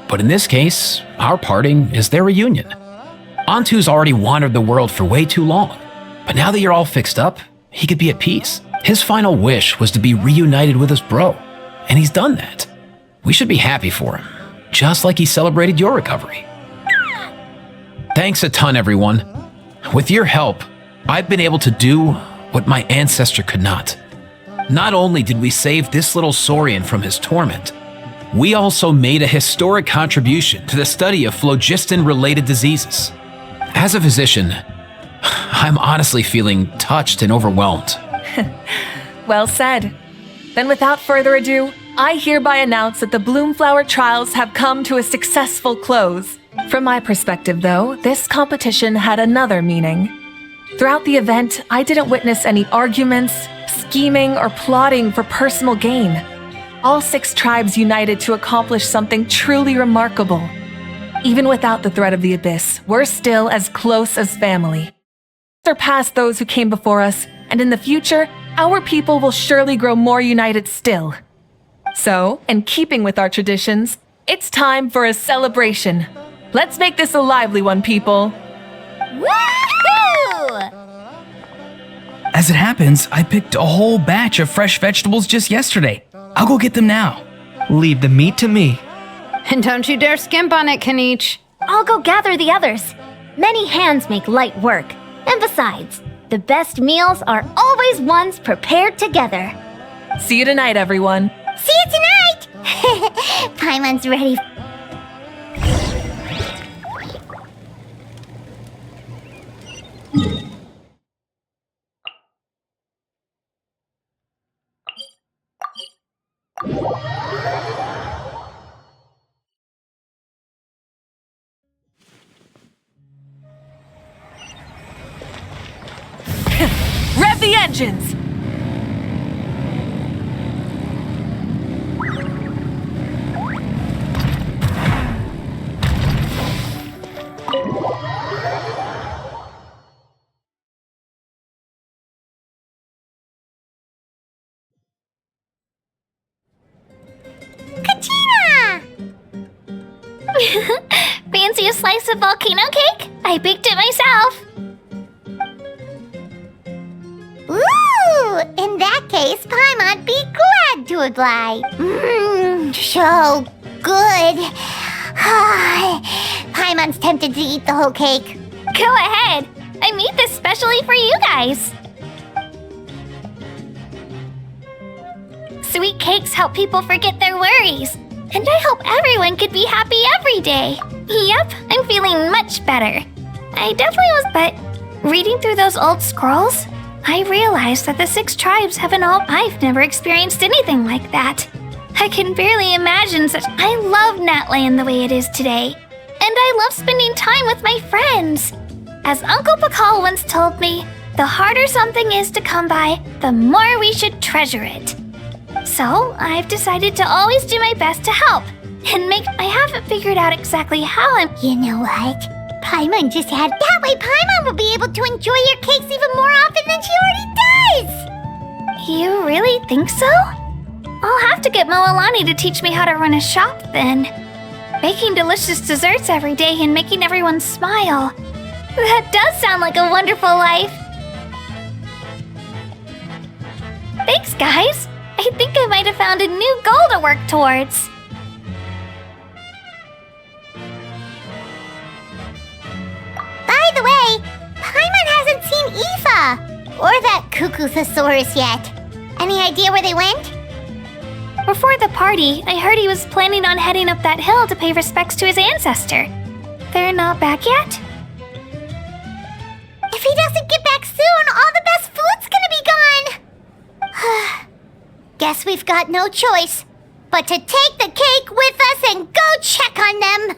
But in this case, our parting is their reunion. Antu's already wandered the world for way too long. But now that you're all fixed up, he could be at peace. His final wish was to be reunited with his bro. And he's done that. We should be happy for him. just like he celebrated your recovery. Thanks a ton, everyone. With your help, I've been able to do what my ancestor could not. Not only did we save this little Saurian from his torment, we also made a historic contribution to the study of phlogiston-related diseases. As a physician, I'm honestly feeling touched and overwhelmed. Well said. Then without further ado, I hereby announce that the Bloomflower trials have come to a successful close. From my perspective, though, this competition had another meaning. Throughout the event, I didn't witness any arguments, scheming, or plotting for personal gain. All 6 tribes united to accomplish something truly remarkable. Even without the threat of the Abyss, we're still as close as family. Surpass those who came before us, and in the future, our people will surely grow more united still. So, in keeping with our traditions, it's time for a celebration. Let's make this a lively one, people. Woohoo! As it happens, I picked a whole batch of fresh vegetables just yesterday. I'll go get them now. Leave the meat to me. And don't you dare skimp on it, Kaniche. I'll go gather the others. Many hands make light work. And besides, the best meals are always ones prepared together. See you tonight, everyone. See you tonight! Paimon's ready. Rev the engines! Fancy a slice of volcano cake? I baked it myself. Ooh! In that case, Paimon'd be glad to oblige. So good. Paimon's tempted to eat the whole cake. Go ahead. I made this specially for you guys. Sweet cakes help people forget their worries. And I hope everyone could be happy every day. Yep, I'm feeling much better. I definitely was, but reading through those old scrolls, I realized that the 6 tribes haven't all. I've never experienced anything like that. I can barely imagine such. I love Natland the way it is today. And I love spending time with my friends. As Uncle Pakal once told me, the harder something is to come by, the more we should treasure it. So, I've decided to always do my best to help, and I haven't figured out exactly how I'm. You know what? Paimon just had. That way Paimon will be able to enjoy your cakes even more often than she already does! You really think so? I'll have to get Moalani to teach me how to run a shop then. Baking delicious desserts every day and making everyone smile. That does sound like a wonderful life. Thanks, guys. I think I might have found a new goal to work towards. By the way, Paimon hasn't seen Aoife or that cuckoo thesaurus yet. Any idea where they went? Before the party, I heard he was planning on heading up that hill to pay respects to his ancestor. They're not back yet? If he doesn't get back soon, all the best food's gonna be gone! Guess we've got no choice but to take the cake with us and go check on them!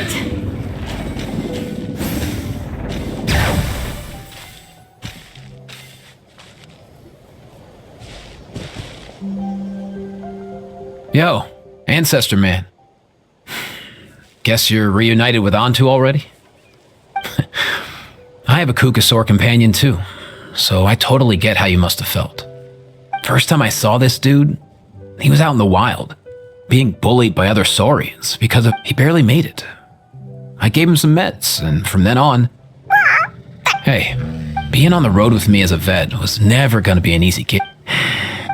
right. Yo, Ancestor Man. Guess you're reunited with Antu already? I have a Kukasaur companion too, so I totally get how you must have felt. First time I saw this dude, he was out in the wild, being bullied by other Saurians because he barely made it. I gave him some meds, and from then on... Hey, being on the road with me as a vet was never gonna be an easy gig.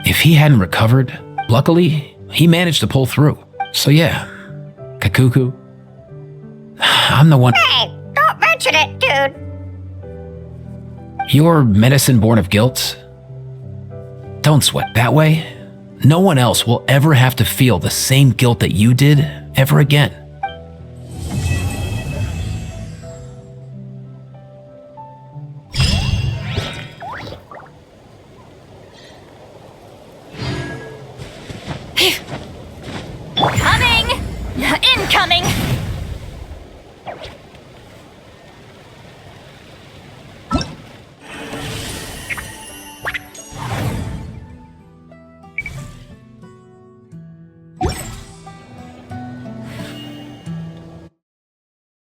If he hadn't recovered, luckily, he managed to pull through. So yeah, Kakuku, I'm the one... Hey, don't mention it, dude. Your medicine born of guilt? Don't sweat that way. No one else will ever have to feel the same guilt that you did ever again. Coming! Incoming!